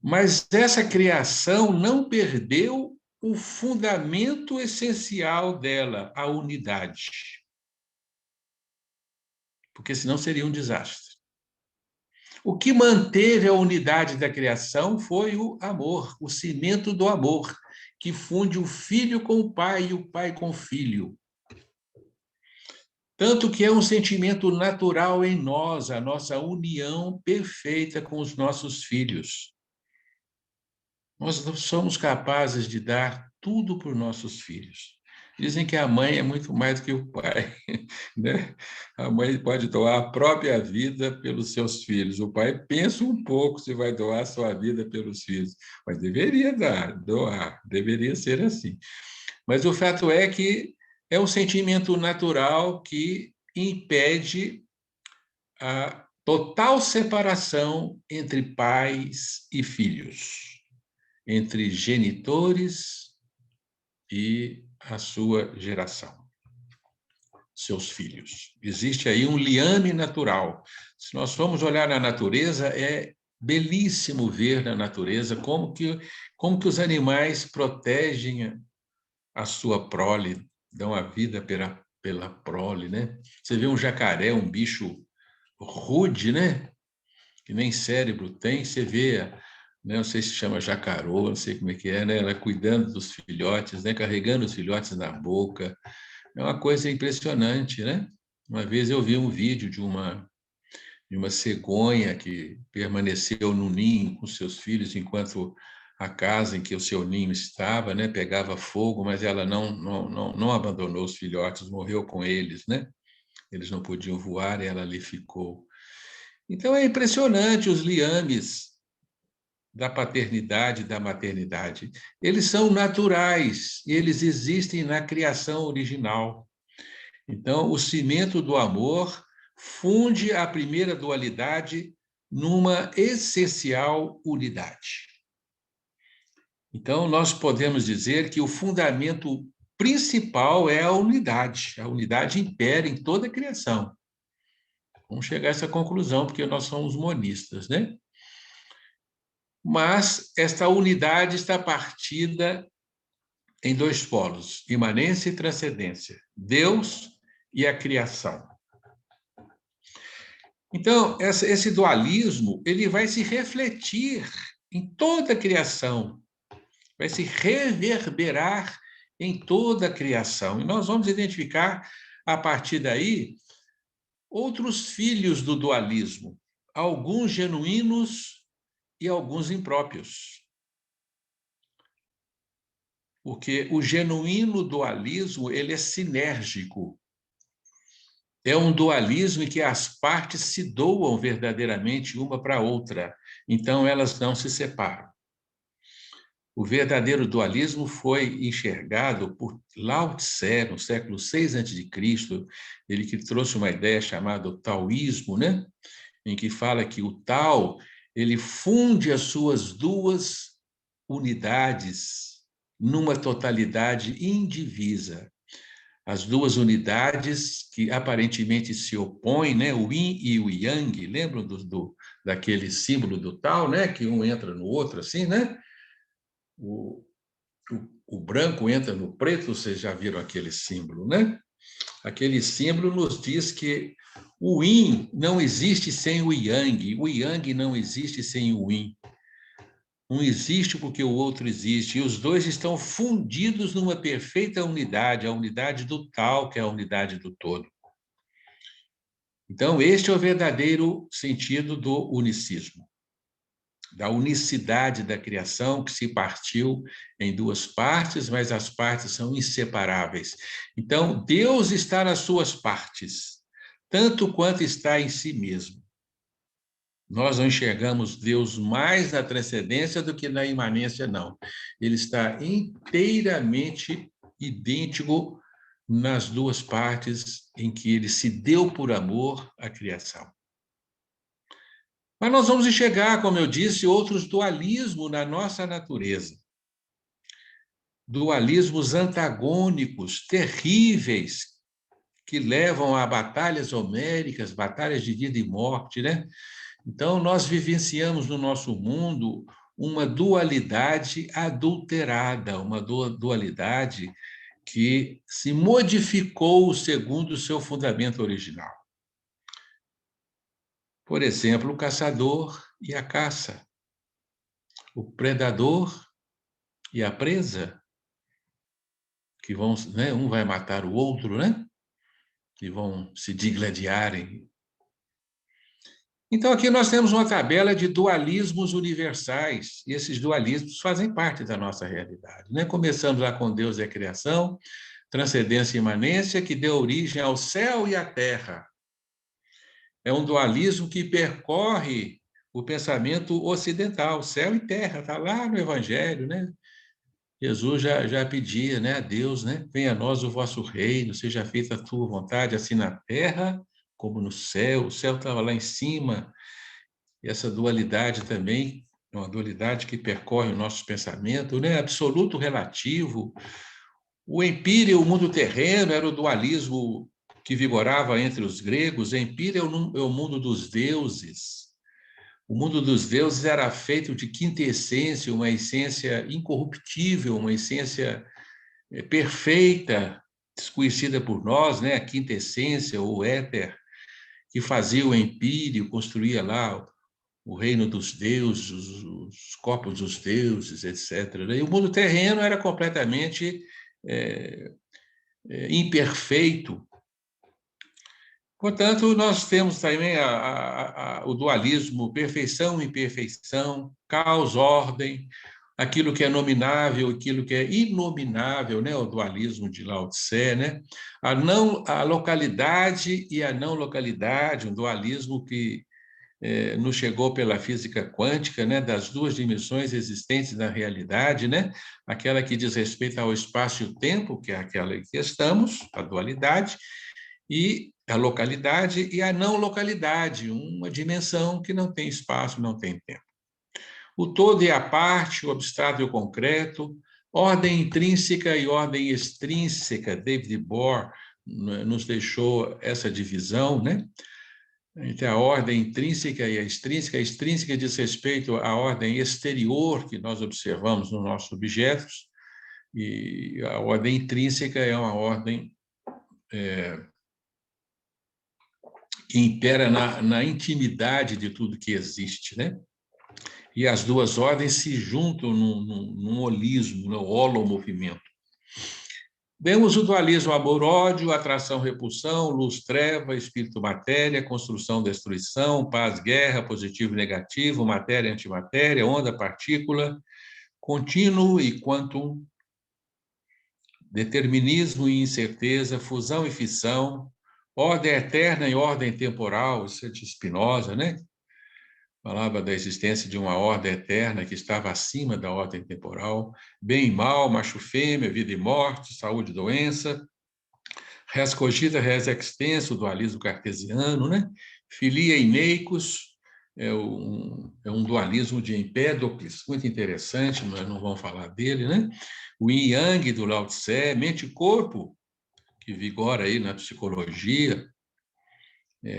Mas essa criação não perdeu o fundamento essencial dela, a unidade. Porque senão seria um desastre. O que manteve a unidade da criação foi o amor, o cimento do amor, que funde o filho com o pai e o pai com o filho. Tanto que é um sentimento natural em nós, a nossa união perfeita com os nossos filhos. Nós somos capazes de dar tudo por nossos filhos. Dizem que a mãe é muito mais do que o pai, né? A mãe pode doar a própria vida pelos seus filhos. O pai pensa um pouco se vai doar a sua vida pelos filhos, mas deveria doar, deveria ser assim. Mas o fato é que é um sentimento natural que impede a total separação entre pais e filhos, entre genitores e a sua geração, seus filhos. Existe aí um liame natural. Se nós formos olhar na natureza, é belíssimo ver na natureza como que os animais protegem a sua prole, dão a vida pela prole, né? Você vê um jacaré, um bicho rude, né? Que nem cérebro tem, você vê, né? Não sei se chama jacarô, não sei como é que é, né? Ela cuidando dos filhotes, né? Carregando os filhotes na boca. É uma coisa impressionante, né? Uma vez eu vi um vídeo de uma cegonha que permaneceu no ninho com seus filhos enquanto a casa em que o seu ninho estava, né, pegava fogo, mas ela não abandonou os filhotes, morreu com eles, né? Eles não podiam voar e ela ali ficou. Então é impressionante os liames da paternidade e da maternidade. Eles são naturais e eles existem na criação original. Então, o cimento do amor funde a primeira dualidade numa essencial unidade. Então, nós podemos dizer que o fundamento principal é a unidade. A unidade impera em toda a criação. Vamos chegar a essa conclusão, porque nós somos monistas, né? Mas esta unidade está partida em dois polos, imanência e transcendência, Deus e a criação. Então, esse dualismo ele vai se refletir em toda a criação, vai se reverberar em toda a criação. E nós vamos identificar, a partir daí, outros filhos do dualismo, alguns genuínos e alguns impróprios. Porque o genuíno dualismo ele é sinérgico. É um dualismo em que as partes se doam verdadeiramente uma para a outra, então elas não se separam. O verdadeiro dualismo foi enxergado por Lao Tse, no século VI a.C., ele que trouxe uma ideia chamada taoísmo, né? Em que fala que o Tao ele funde as suas duas unidades numa totalidade indivisa. As duas unidades que aparentemente se opõem, né? O yin e o yang, lembram daquele símbolo do Tao, né? Que um entra no outro, assim, né? O branco entra no preto, vocês já viram aquele símbolo, né? Aquele símbolo nos diz que o yin não existe sem o yang não existe sem o yin. Um existe porque o outro existe, e os dois estão fundidos numa perfeita unidade, a unidade do tal, que é a unidade do todo. Então, este é o verdadeiro sentido do unicismo, da unicidade da criação, que se partiu em duas partes, mas as partes são inseparáveis. Então, Deus está nas suas partes, tanto quanto está em si mesmo. Nós não enxergamos Deus mais na transcendência do que na imanência, não. Ele está inteiramente idêntico nas duas partes em que ele se deu por amor à criação. Mas nós vamos enxergar, como eu disse, outros dualismos na nossa natureza. Dualismos antagônicos, terríveis, que levam a batalhas homéricas, batalhas de vida e morte, né? Então, nós vivenciamos no nosso mundo uma dualidade adulterada, uma dualidade que se modificou segundo o seu fundamento original. Por exemplo, o caçador e a caça, o predador e a presa, que vão, né, um vai matar o outro, né? Que vão se digladiarem. Então, aqui nós temos uma tabela de dualismos universais, e esses dualismos fazem parte da nossa realidade, né? Começamos lá com Deus e a criação, transcendência e imanência, que deu origem ao céu e à terra. É um dualismo que percorre o pensamento ocidental, céu e terra, está lá no Evangelho, né? Jesus já pedia, né, a Deus, né? Venha a nós o vosso reino, seja feita a tua vontade, assim na terra como no céu. O céu estava lá em cima. E essa dualidade também é uma dualidade que percorre o nosso pensamento, né? Absoluto relativo. O empíreo, o mundo terreno, era o dualismo que vigorava entre os gregos. O empíreo é o mundo dos deuses. O mundo dos deuses era feito de quintessência, uma essência incorruptível, uma essência perfeita, desconhecida por nós, né? A quintessência, ou éter, que fazia o empírio, construía lá o reino dos deuses, os corpos dos deuses, etc. E o mundo terreno era completamente imperfeito. Portanto, nós temos também o dualismo, perfeição e imperfeição, caos, ordem, aquilo que é nominável, aquilo que é inominável, né? O dualismo de Lao Tse, né? A localidade e a não localidade, um dualismo que nos chegou pela física quântica, né, das duas dimensões existentes na realidade, né, aquela que diz respeito ao espaço e o tempo, que é aquela em que estamos, a dualidade, e a localidade e a não localidade, uma dimensão que não tem espaço, não tem tempo. O todo e a parte, o abstrato e o concreto, ordem intrínseca e ordem extrínseca. David Bohr nos deixou essa divisão, né? Entre a ordem intrínseca e a extrínseca diz respeito à ordem exterior que nós observamos nos nossos objetos, e a ordem intrínseca é uma ordem que impera na intimidade de tudo que existe, né? E as duas ordens se juntam num holismo, no holomovimento. Vemos o dualismo amor-ódio, atração-repulsão, luz-treva, espírito-matéria, construção-destruição, paz-guerra, positivo-negativo, matéria-antimatéria, onda-partícula, contínuo e quantum, determinismo e incerteza, fusão e fissão, ordem eterna e ordem temporal, isso é de Spinoza, né? Falava da existência de uma ordem eterna que estava acima da ordem temporal, bem e mal, macho e fêmea, vida e morte, saúde e doença, res cogita, res extenso, dualismo cartesiano, né? Filia e neicos, é um dualismo de Empédocles, muito interessante, mas não vamos falar dele, né? O yin yang do Lao Tse, mente e corpo, que vigora aí na psicologia,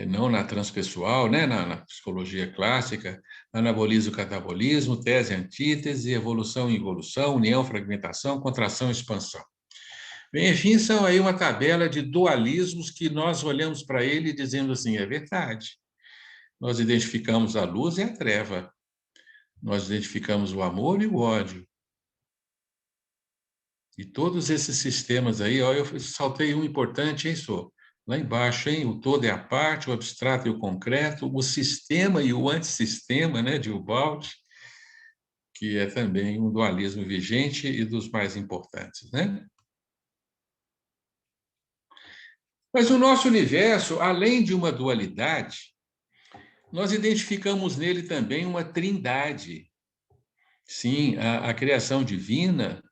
não na transpessoal, né? na psicologia clássica, anabolismo e catabolismo, tese e antítese, evolução e involução, união, fragmentação, contração e expansão. Bem, enfim, são aí uma tabela de dualismos que nós olhamos para ele e dizemos assim, é verdade. Nós identificamos a luz e a treva. Nós identificamos o amor e o ódio. E todos esses sistemas aí, ó, eu saltei um importante, hein, Sô? Lá embaixo, hein? O todo é a parte, o abstrato e o concreto, o sistema e o antissistema, né, de Ubaldi, que é também um dualismo vigente e dos mais importantes, né? Mas o nosso universo, além de uma dualidade, nós identificamos nele também uma trindade. Sim, a criação divina,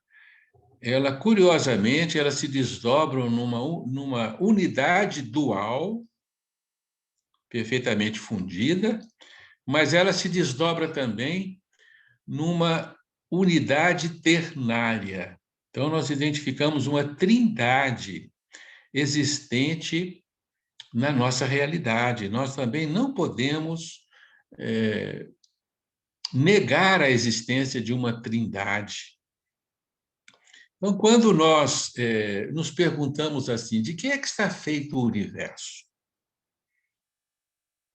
ela, curiosamente, ela se desdobra numa unidade dual, perfeitamente fundida, mas ela se desdobra também numa unidade ternária. Então, nós identificamos uma trindade existente na nossa realidade. Nós também não podemos negar a existência de uma trindade. Então, quando nós nos perguntamos assim, de que é que está feito o universo?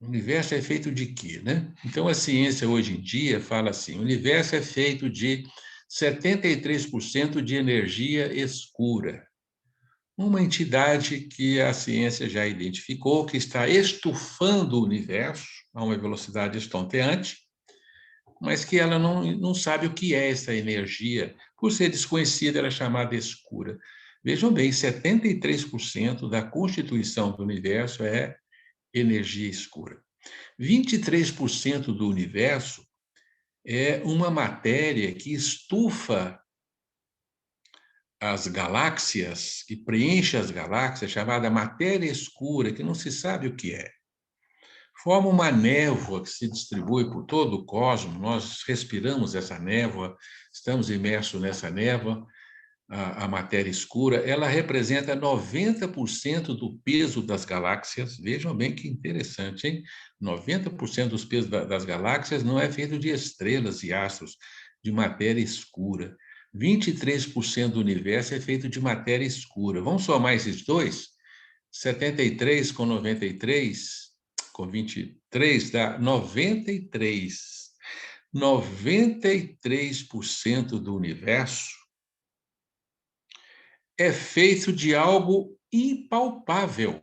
O universo é feito de quê, né? Então, a ciência hoje em dia fala assim, o universo é feito de 73% de energia escura. Uma entidade que a ciência já identificou, que está estufando o universo a uma velocidade estonteante, mas que ela não sabe o que é essa energia. Por ser desconhecida, ela é chamada escura. Vejam bem, 73% da constituição do universo é energia escura. 23% do universo é uma matéria que estufa as galáxias, que preenche as galáxias, chamada matéria escura, que não se sabe o que é. Forma uma névoa que se distribui por todo o cosmos, nós respiramos essa névoa, estamos imersos nessa névoa, a matéria escura, ela representa 90% do peso das galáxias. Vejam bem que interessante, hein? 90% dos pesos das galáxias não é feito de estrelas e astros, de matéria escura. 23% do universo é feito de matéria escura. Vamos somar esses dois? 73 com 93, com 23, dá 93. 93% do universo é feito de algo impalpável,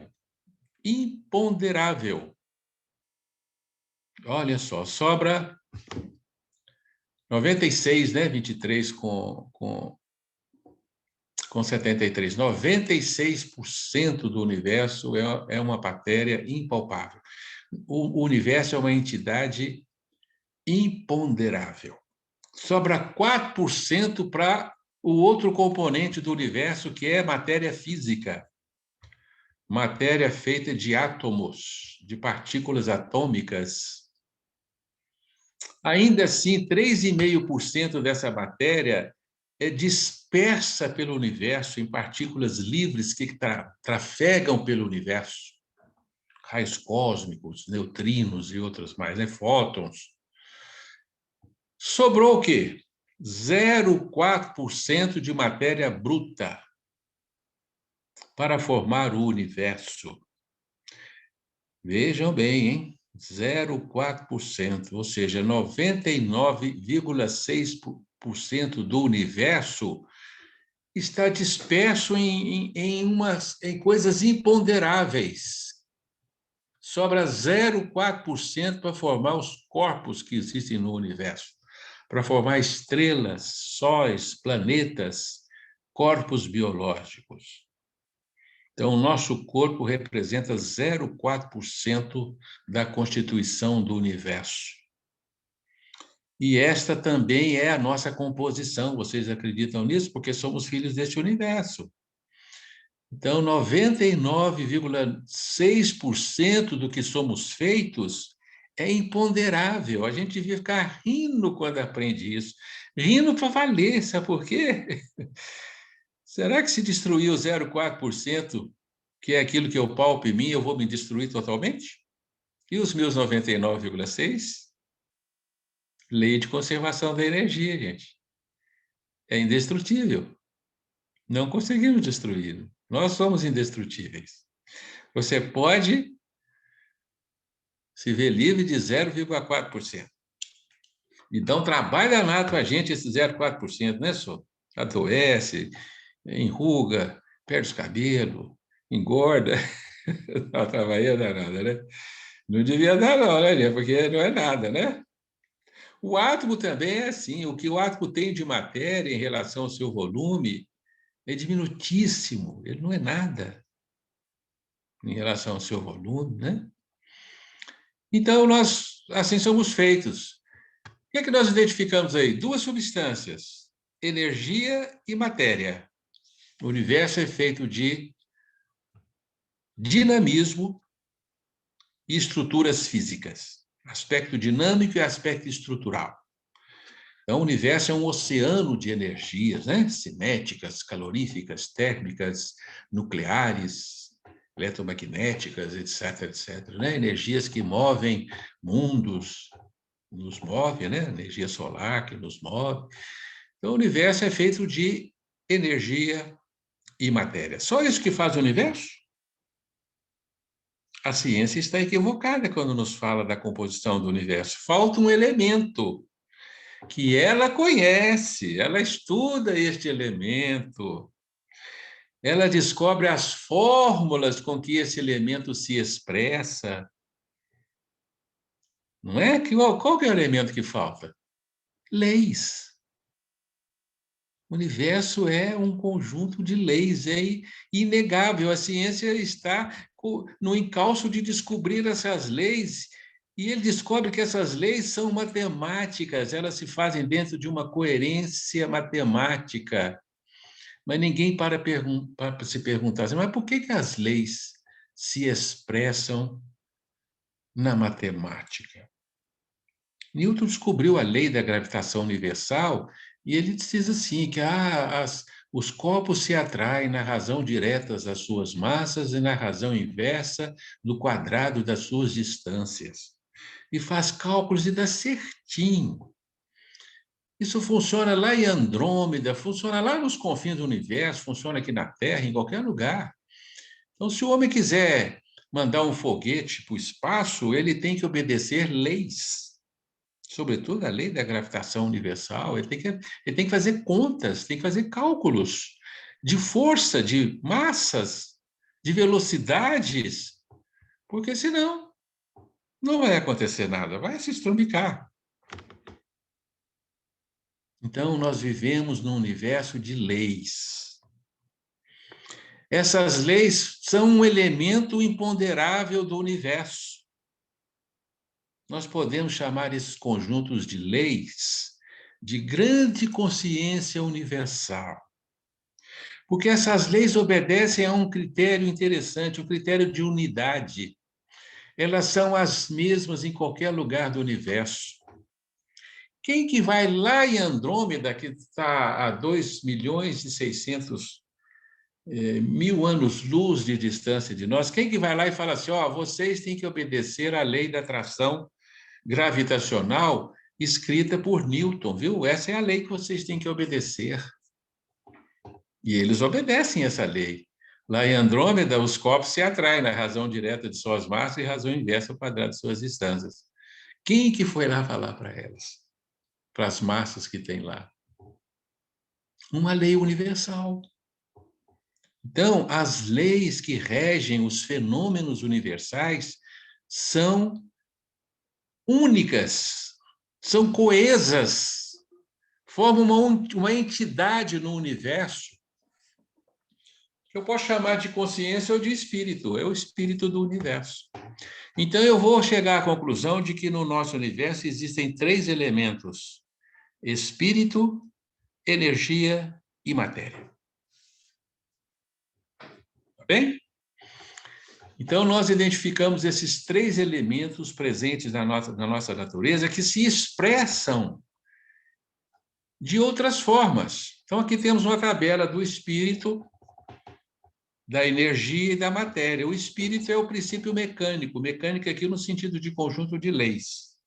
imponderável. Olha só, sobra 96, né? 23 com 73. 96% do universo é uma matéria impalpável. O universo é uma entidade imponderável. Sobra 4% para o outro componente do universo, que é matéria física. Matéria feita de átomos, de partículas atômicas. Ainda assim, 3,5% dessa matéria é dispersa pelo universo em partículas livres que trafegam pelo universo. Raios cósmicos, neutrinos e outros mais, né? Fótons. Sobrou o quê? 0,4% de matéria bruta para formar o universo. Vejam bem, hein? 0,4%, ou seja, 99,6% do universo está disperso em coisas imponderáveis. Sobra 0,4% para formar os corpos que existem no universo, para formar estrelas, sóis, planetas, corpos biológicos. Então, o nosso corpo representa 0,4% da constituição do universo. E esta também é a nossa composição. Vocês acreditam nisso? Porque somos filhos deste universo. Então, 99,6% do que somos feitos é imponderável. A gente devia ficar rindo quando aprende isso. Rindo para valer, sabe por quê? Será que se destruir o 0,4%, que é aquilo que eu palpo em mim, eu vou me destruir totalmente? E os meus 99,6%? Lei de conservação da energia, gente. É indestrutível. Não conseguimos destruí-lo. Nós somos indestrutíveis. Você pode se ver livre de 0,4%. Então, trabalha danado para a gente esse 0,4%, né, só? Adoece, enruga, perde os cabelos, engorda. Não, trabalhando danada, né? Não devia dar, não, né, porque não é nada, né? O átomo também é assim. O que o átomo tem de matéria em relação ao seu volume é diminutíssimo. Ele não é nada em relação ao seu volume, né? Então, nós assim somos feitos. O que é que nós identificamos aí? Duas substâncias, energia e matéria. O universo é feito de dinamismo e estruturas físicas. Aspecto dinâmico e aspecto estrutural. Então, o universo é um oceano de energias, né? Cinéticas, caloríficas, térmicas, nucleares, eletromagnéticas, etc., etc., né? Energias que movem mundos, nos move, né? Energia solar que nos move. Então, o universo é feito de energia e matéria. Só isso que faz o universo? a ciência está equivocada quando nos fala da composição do universo. Falta um elemento que ela conhece, ela estuda este elemento, ela descobre as fórmulas com que esse elemento se expressa. Não é? Qual que é o elemento que falta? Leis. O universo é um conjunto de leis, é inegável. A ciência está no encalço de descobrir essas leis, e ele descobre que essas leis são matemáticas, elas se fazem dentro de uma coerência matemática. Mas ninguém para se perguntar assim, mas por que as leis se expressam na matemática? Newton descobriu a lei da gravitação universal e ele diz assim, que os corpos se atraem na razão direta das suas massas e na razão inversa do quadrado das suas distâncias. E faz cálculos e dá certinho. Isso funciona lá em Andrômeda, funciona lá nos confins do universo, funciona aqui na Terra, em qualquer lugar. Então, se o homem quiser mandar um foguete para o espaço, ele tem que obedecer leis. Sobretudo a lei da gravitação universal, ele tem que fazer contas, tem que fazer cálculos de força, de massas, de velocidades, porque senão não vai acontecer nada, vai se estrumbicar. Então, nós vivemos num universo de leis. Essas leis são um elemento imponderável do universo. Nós podemos chamar esses conjuntos de leis de grande consciência universal. Porque essas leis obedecem a um critério interessante, um critério de unidade. Elas são as mesmas em qualquer lugar do universo. Quem que vai lá em Andrômeda, que está a 2.600.000 anos-luz de distância de nós, quem que vai lá e fala assim, vocês têm que obedecer à lei da atração gravitacional escrita por Newton, viu? Essa é a lei que vocês têm que obedecer. E eles obedecem essa lei. Lá em Andrômeda, os corpos se atraem na razão direta de suas massas e razão inversa ao quadrado de suas distâncias. Quem que foi lá falar para elas? Para as massas que tem lá? Uma lei universal. Então, as leis que regem os fenômenos universais são únicas, são coesas, formam uma entidade no universo que eu posso chamar de consciência ou de espírito, é o espírito do universo. Então, eu vou chegar à conclusão de que no nosso universo existem 3 elementos: espírito, energia e matéria. Tá bem? Então, nós identificamos esses 3 elementos presentes na nossa natureza que se expressam de outras formas. Então, aqui temos uma tabela do espírito, da energia e da matéria. O espírito é o princípio mecânico, mecânica aqui no sentido de conjunto de leis.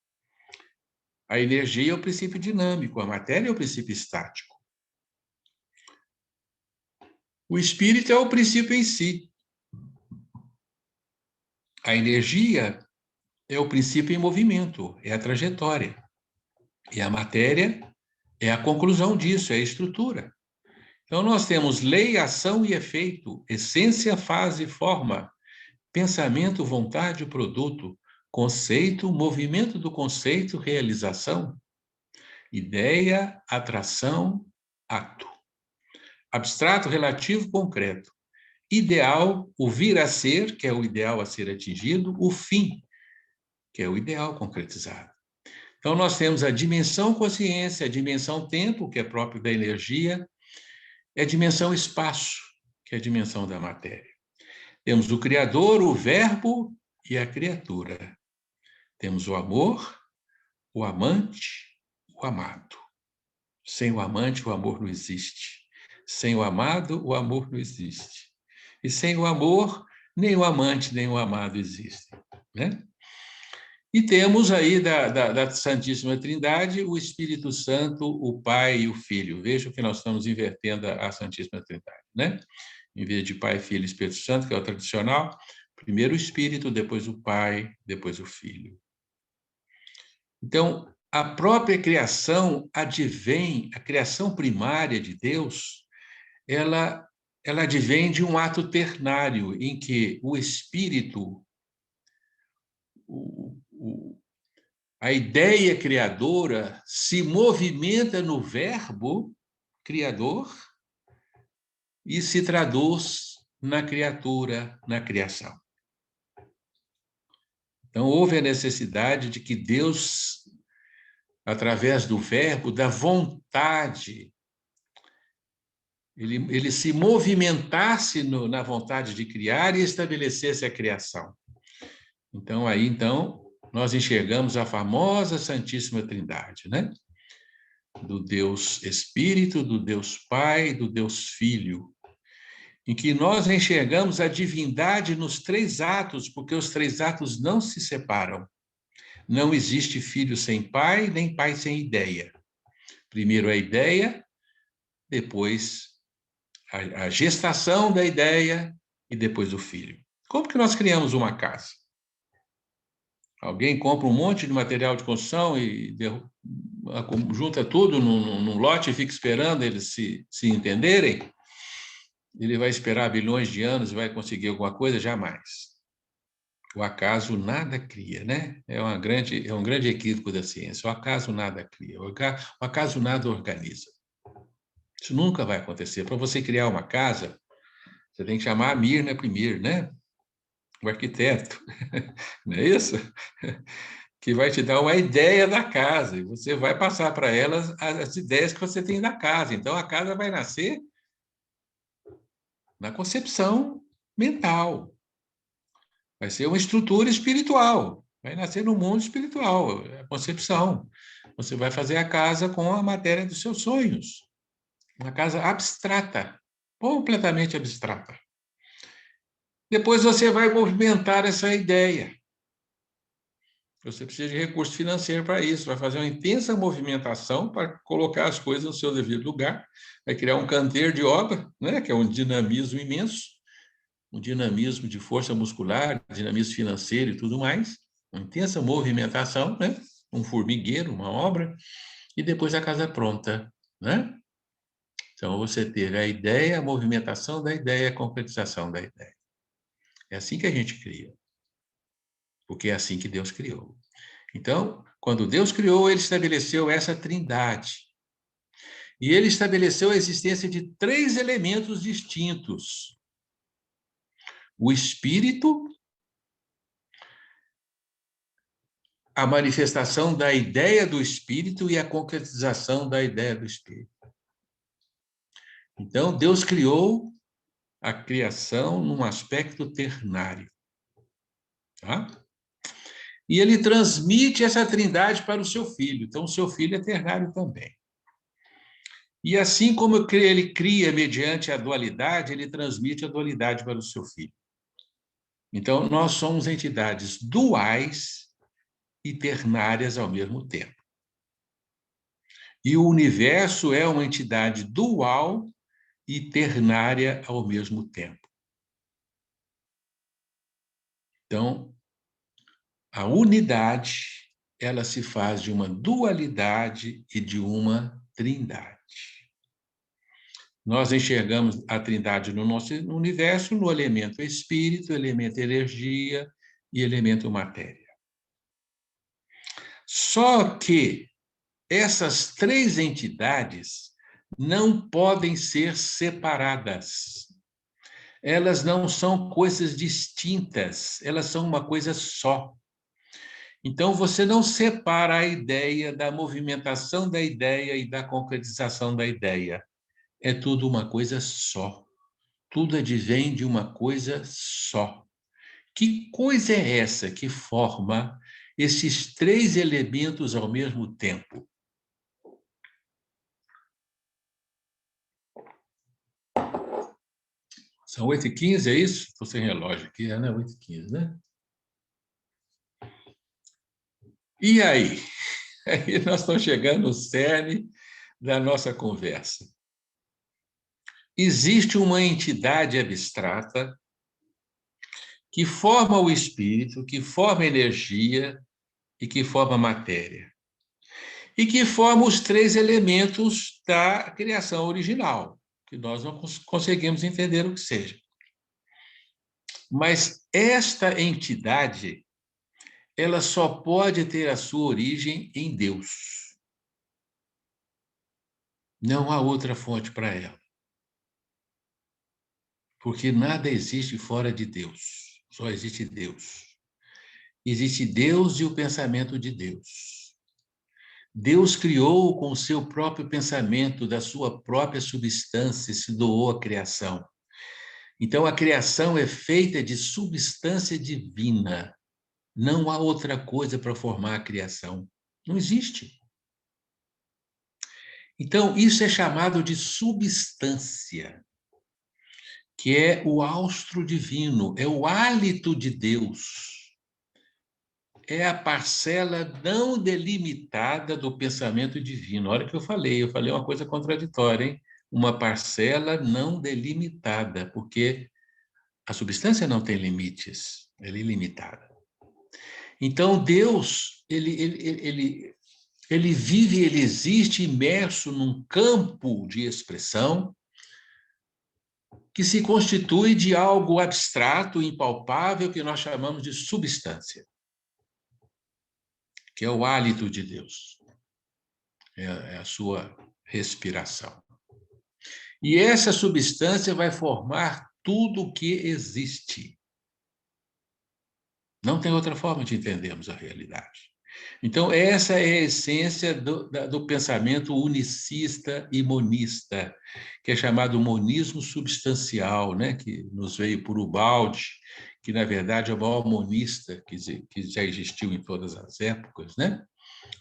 A energia é o princípio dinâmico, a matéria é o princípio estático. O espírito é o princípio em si. A energia é o princípio em movimento, é a trajetória. E a matéria é a conclusão disso, é a estrutura. Então, nós temos lei, ação e efeito, essência, fase e forma, pensamento, vontade, produto, conceito, movimento do conceito, realização, ideia, atração, ato. Abstrato, relativo, concreto. Ideal, o vir a ser, que é o ideal a ser atingido, o fim, que é o ideal concretizado. Então, nós temos a dimensão consciência, a dimensão tempo, que é próprio da energia, e a dimensão espaço, que é a dimensão da matéria. Temos o Criador, o Verbo e a criatura. Temos o amor, o amante, o amado. Sem o amante, o amor não existe. Sem o amado, o amor não existe. E sem o amor, nem o amante, nem o amado existem. Né? E temos aí da Santíssima Trindade o Espírito Santo, o Pai e o Filho. Vejam que nós estamos invertendo a Santíssima Trindade. Né? Em vez de Pai, Filho e Espírito Santo, que é o tradicional, Primeiro o Espírito, depois o Pai, depois o Filho. Então, a própria criação advém, a criação primária de Deus, ela advém de um ato ternário, em que o Espírito, a ideia criadora, se movimenta no verbo criador e se traduz na criatura, na criação. Então, houve a necessidade de que Deus, através do verbo, da vontade, ele se movimentasse na vontade de criar e estabelecesse a criação. Então, nós enxergamos a famosa Santíssima Trindade, né? Do Deus Espírito, do Deus Pai, do Deus Filho, em que nós enxergamos a divindade nos três atos, porque os três atos não se separam. Não existe filho sem pai, nem pai sem ideia. Primeiro a ideia, depois a gestação da ideia e depois o filho. Como que nós criamos uma casa? Alguém compra um monte de material de construção e junta tudo num lote e fica esperando eles se entenderem? Ele vai esperar bilhões de anos e vai conseguir alguma coisa? Jamais. O acaso nada cria, né? É um grande equívoco da ciência. O acaso nada cria, o acaso nada organiza. Isso nunca vai acontecer. Para você criar uma casa, você tem que chamar a Mirna primeiro, né? O arquiteto, não é isso? Que vai te dar uma ideia da casa, e você vai passar para elas as ideias que você tem da casa. Então, a casa vai nascer na concepção mental. Vai ser uma estrutura espiritual, vai nascer no mundo espiritual, a concepção. Você vai fazer a casa com a matéria dos seus sonhos. Uma casa abstrata, completamente abstrata. Depois você vai movimentar essa ideia. Você precisa de recurso financeiro para isso, vai fazer uma intensa movimentação para colocar as coisas no seu devido lugar, vai criar um canteiro de obra, né, que é um dinamismo imenso, um dinamismo de força muscular, dinamismo financeiro e tudo mais, uma intensa movimentação, né, um formigueiro, uma obra, e depois a casa pronta, né? Então, você teve a ideia, a movimentação da ideia, a concretização da ideia. É assim que a gente cria. Porque é assim que Deus criou. Então, quando Deus criou, ele estabeleceu essa trindade. E ele estabeleceu a existência de três elementos distintos: o Espírito, a manifestação da ideia do Espírito e a concretização da ideia do Espírito. Então, Deus criou a criação num aspecto ternário. Tá? E ele transmite essa trindade para o seu filho. Então, o seu filho é ternário também. E assim como ele cria mediante a dualidade, ele transmite a dualidade para o seu filho. Então, nós somos entidades duais e ternárias ao mesmo tempo. E o universo é uma entidade dual e ternária ao mesmo tempo. Então, a unidade, ela se faz de uma dualidade e de uma trindade. Nós enxergamos a trindade no nosso universo no elemento espírito, elemento energia e elemento matéria. Só que essas três entidades não podem ser separadas. Elas não são coisas distintas, elas são uma coisa só. Então, você não separa a ideia da movimentação da ideia e da concretização da ideia. É tudo uma coisa só. Tudo advém de uma coisa só. Que coisa é essa que forma esses três elementos ao mesmo tempo? São 8h15, é isso? Estou sem relógio aqui, né? 8h15, né? E aí? Aí nós estamos chegando no cerne da nossa conversa. Existe uma entidade abstrata que forma o espírito, que forma a energia e que forma a matéria. E que forma os três elementos da criação original, que nós não conseguimos entender o que seja. Mas esta entidade, ela só pode ter a sua origem em Deus. Não há outra fonte para ela. Porque nada existe fora de Deus. Só existe Deus. Existe Deus e o pensamento de Deus. Deus criou com o seu próprio pensamento, da sua própria substância, se doou à criação. Então, a criação é feita de substância divina. Não há outra coisa para formar a criação. Não existe. Então, isso é chamado de substância, que é o austro divino, é o hálito de Deus. É a parcela não delimitada do pensamento divino. Olha o que eu falei uma coisa contraditória, hein? Uma parcela não delimitada, porque a substância não tem limites, ela é ilimitada. Então, Deus, ele vive, ele existe imerso num campo de expressão que se constitui de algo abstrato, impalpável, que nós chamamos de substância, que é o hálito de Deus, é a sua respiração. E essa substância vai formar tudo o que existe. Não tem outra forma de entendermos a realidade. Então, essa é a essência do pensamento unicista e monista, que é chamado monismo substancial, né? Que nos veio por Ubaldi, que, na verdade, é o maior monista que já existiu em todas as épocas, né?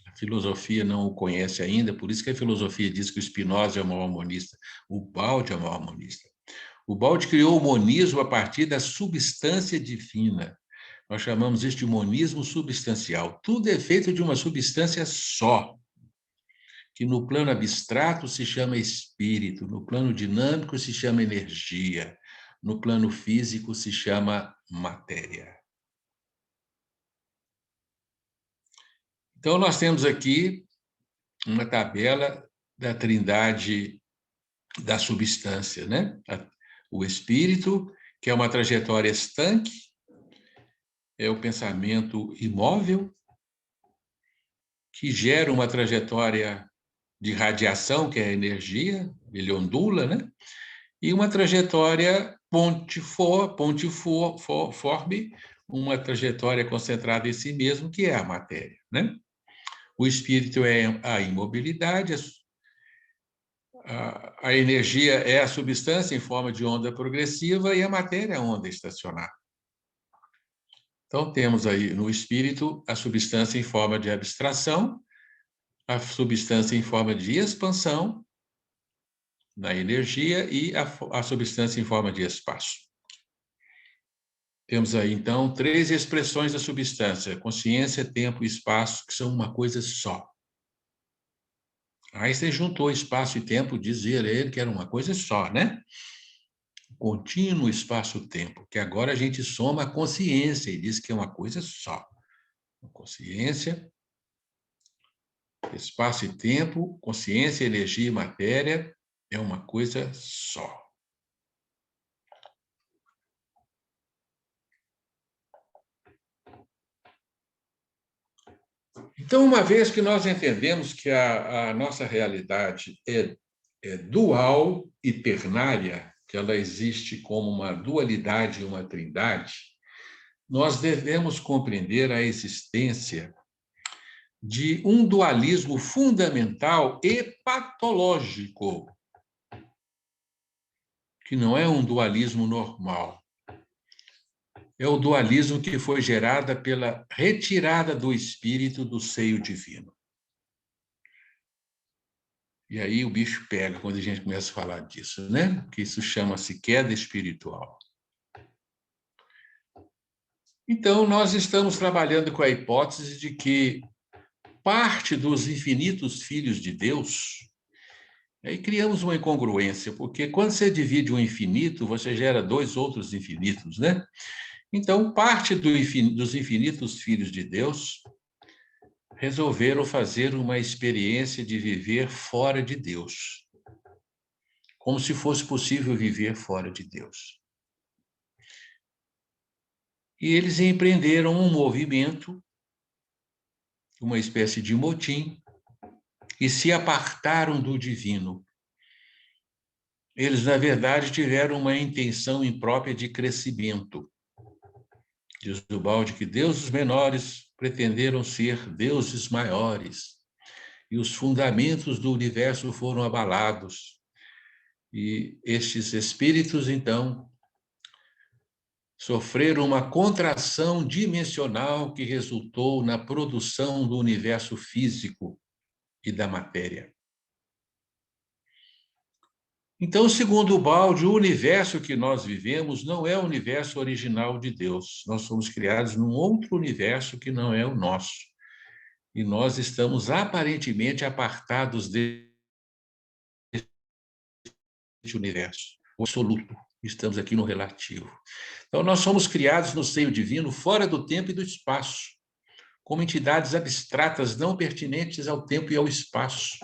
A filosofia não o conhece ainda, por isso que a filosofia diz que o Spinoza é o maior monista, o Ubaldi é o maior monista. O Ubaldi criou o monismo a partir da substância divina. Nós chamamos isso de monismo substancial. Tudo é feito de uma substância só, que no plano abstrato se chama espírito, no plano dinâmico se chama energia, no plano físico se chama matéria. Então, nós temos aqui uma tabela da trindade da substância, né? O espírito, que é uma trajetória estanque, é o pensamento imóvel, que gera uma trajetória de radiação, que é a energia, ele ondula, né? E uma trajetória pontiforme, uma trajetória concentrada em si mesmo, que é a matéria, né? O espírito é a imobilidade, a energia é a substância em forma de onda progressiva e a matéria é a onda estacionária. Então, temos aí no espírito a substância em forma de abstração, a substância em forma de expansão na energia e a substância em forma de espaço. Temos aí, então, três expressões da substância: consciência, tempo e espaço, que são uma coisa só. Einstein juntou espaço e tempo, dizia ele que era uma coisa só, né? Contínuo espaço-tempo, que agora a gente soma a consciência e diz que é uma coisa só. Consciência, espaço e tempo, consciência, energia e matéria é uma coisa só. Então, uma vez que nós entendemos que a nossa realidade é dual e ternária, que ela existe como uma dualidade e uma trindade, nós devemos compreender a existência de um dualismo fundamental e patológico, que não é um dualismo normal. É o dualismo que foi gerado pela retirada do espírito do seio divino. E aí o bicho pega quando a gente começa a falar disso, né? Que isso chama-se queda espiritual. Então, nós estamos trabalhando com a hipótese de que parte dos infinitos filhos de Deus, aí criamos uma incongruência, porque quando você divide um infinito, você gera dois outros infinitos, né? Então, parte dos infinitos filhos de Deus resolveram fazer uma experiência de viver fora de Deus, como se fosse possível viver fora de Deus. E eles empreenderam um movimento, uma espécie de motim, e se apartaram do divino. Eles, na verdade, tiveram uma intenção imprópria de crescimento. Diz o Balde que deuses menores pretenderam ser deuses maiores, e os fundamentos do universo foram abalados. E estes espíritos, então, sofreram uma contração dimensional que resultou na produção do universo físico e da matéria. Então, segundo o Balde, o universo que nós vivemos não é o universo original de Deus. Nós somos criados num outro universo que não é o nosso. E nós estamos aparentemente apartados deste universo, o absoluto. Estamos aqui no relativo. Então, nós somos criados no seio divino, fora do tempo e do espaço, como entidades abstratas não pertinentes ao tempo e ao espaço,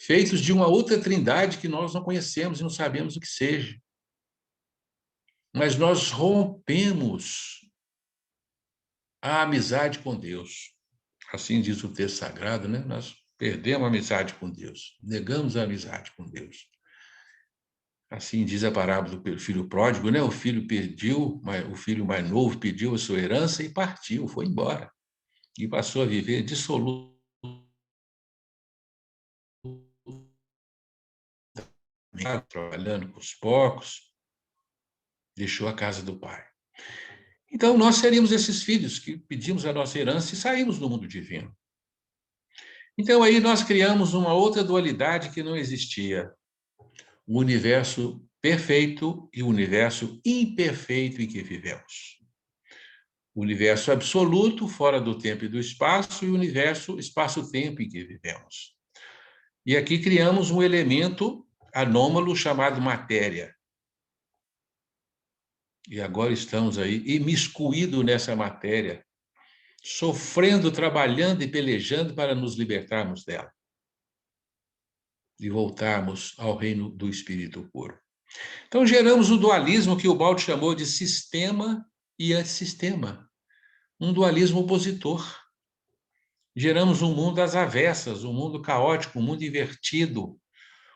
feitos de uma outra trindade que nós não conhecemos e não sabemos o que seja. Mas nós rompemos a amizade com Deus. Assim diz o texto sagrado, né? Nós perdemos a amizade com Deus, negamos a amizade com Deus. Assim diz a parábola do filho pródigo, né? O filho pediu, o filho mais novo pediu a sua herança e partiu, foi embora. E passou a viver dissoluto, trabalhando com os porcos, deixou a casa do pai. Então, nós seríamos esses filhos que pedimos a nossa herança e saímos do mundo divino. Então, aí nós criamos uma outra dualidade que não existia. O universo perfeito e o universo imperfeito em que vivemos. O universo absoluto, fora do tempo e do espaço, e o universo espaço-tempo em que vivemos. E aqui criamos um elemento anômalo chamado matéria. E agora estamos aí imiscuídos nessa matéria, sofrendo, trabalhando e pelejando para nos libertarmos dela. E voltarmos ao reino do Espírito puro. Então, geramos o dualismo que o Balde chamou de sistema e antissistema. Um dualismo opositor. Geramos um mundo às avessas, um mundo caótico, um mundo invertido,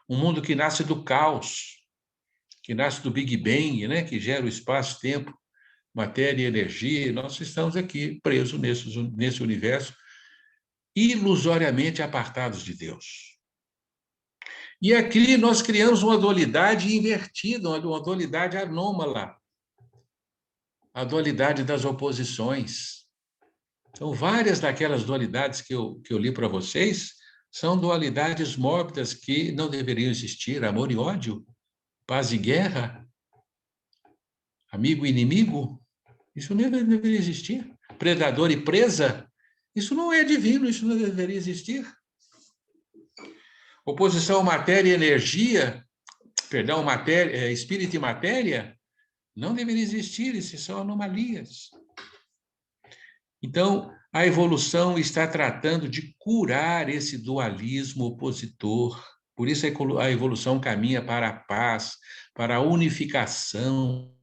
um mundo que nasce do caos, que nasce do Big Bang, né? Que gera o espaço-tempo, matéria e energia. E nós estamos aqui presos nesse universo, ilusoriamente apartados de Deus. E aqui nós criamos uma dualidade invertida, uma dualidade anômala, a dualidade das oposições. Então, várias daquelas dualidades que eu li para vocês são dualidades mórbidas que não deveriam existir: amor e ódio, paz e guerra, amigo e inimigo. Isso não deveria existir. Predador e presa, isso não é divino, isso não deveria existir. Oposição matéria e energia, perdão, espírito e matéria, não deveria existir, isso são anomalias. Então, a evolução está tratando de curar esse dualismo opositor. Por isso a evolução caminha para a paz, para a unificação,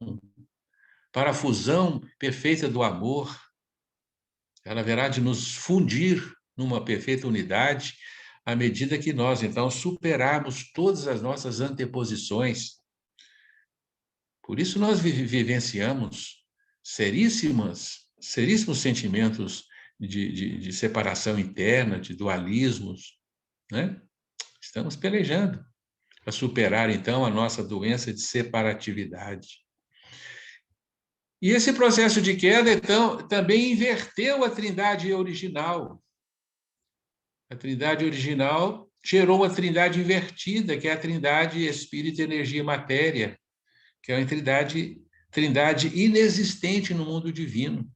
para a fusão perfeita do amor. Ela haverá de nos fundir numa perfeita unidade à medida que nós, então, superarmos todas as nossas anteposições. Por isso nós vivenciamos seríssimos sentimentos de separação interna, de dualismos, né? Estamos pelejando para superar, então, a nossa doença de separatividade. E esse processo de queda, então, também inverteu a trindade original. A trindade original gerou uma trindade invertida, que é a trindade espírito, energia e matéria, que é uma trindade inexistente no mundo divino.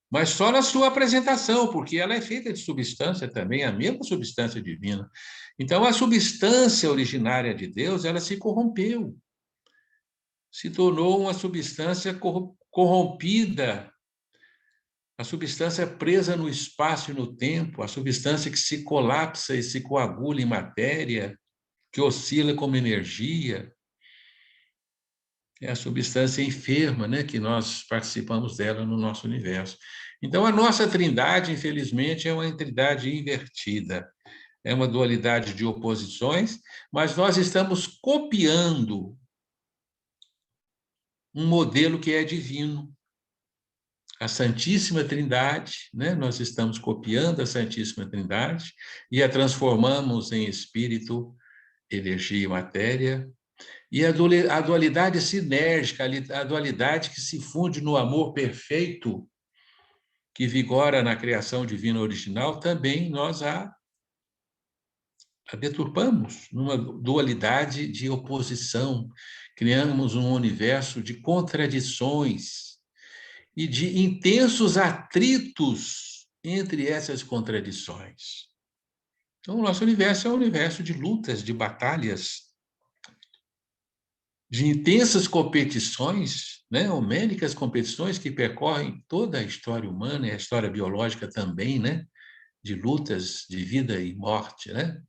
Mas só na sua apresentação, porque ela é feita de substância também, a mesma substância divina. Então, a substância originária de Deus, ela se corrompeu. se tornou uma substância corrompida, a substância presa no espaço e no tempo, a substância que se colapsa e se coagula em matéria, que oscila como energia. É a substância enferma, né, que nós participamos dela no nosso universo. Então, a nossa trindade, infelizmente, é uma trindade invertida. É uma dualidade de oposições, mas nós estamos copiando um modelo que é divino. A Santíssima Trindade, né? Nós estamos copiando a Santíssima Trindade e a transformamos em espírito, energia e matéria. E a dualidade sinérgica, a dualidade que se funde no amor perfeito, que vigora na criação divina original, também nós a deturpamos numa dualidade de oposição, criamos um universo de contradições e de intensos atritos entre essas contradições. Então, o nosso universo é um universo de lutas, de batalhas, de intensas competições, né, homéricas competições que percorrem toda a história humana e a história biológica também, né, de lutas de vida e morte, né,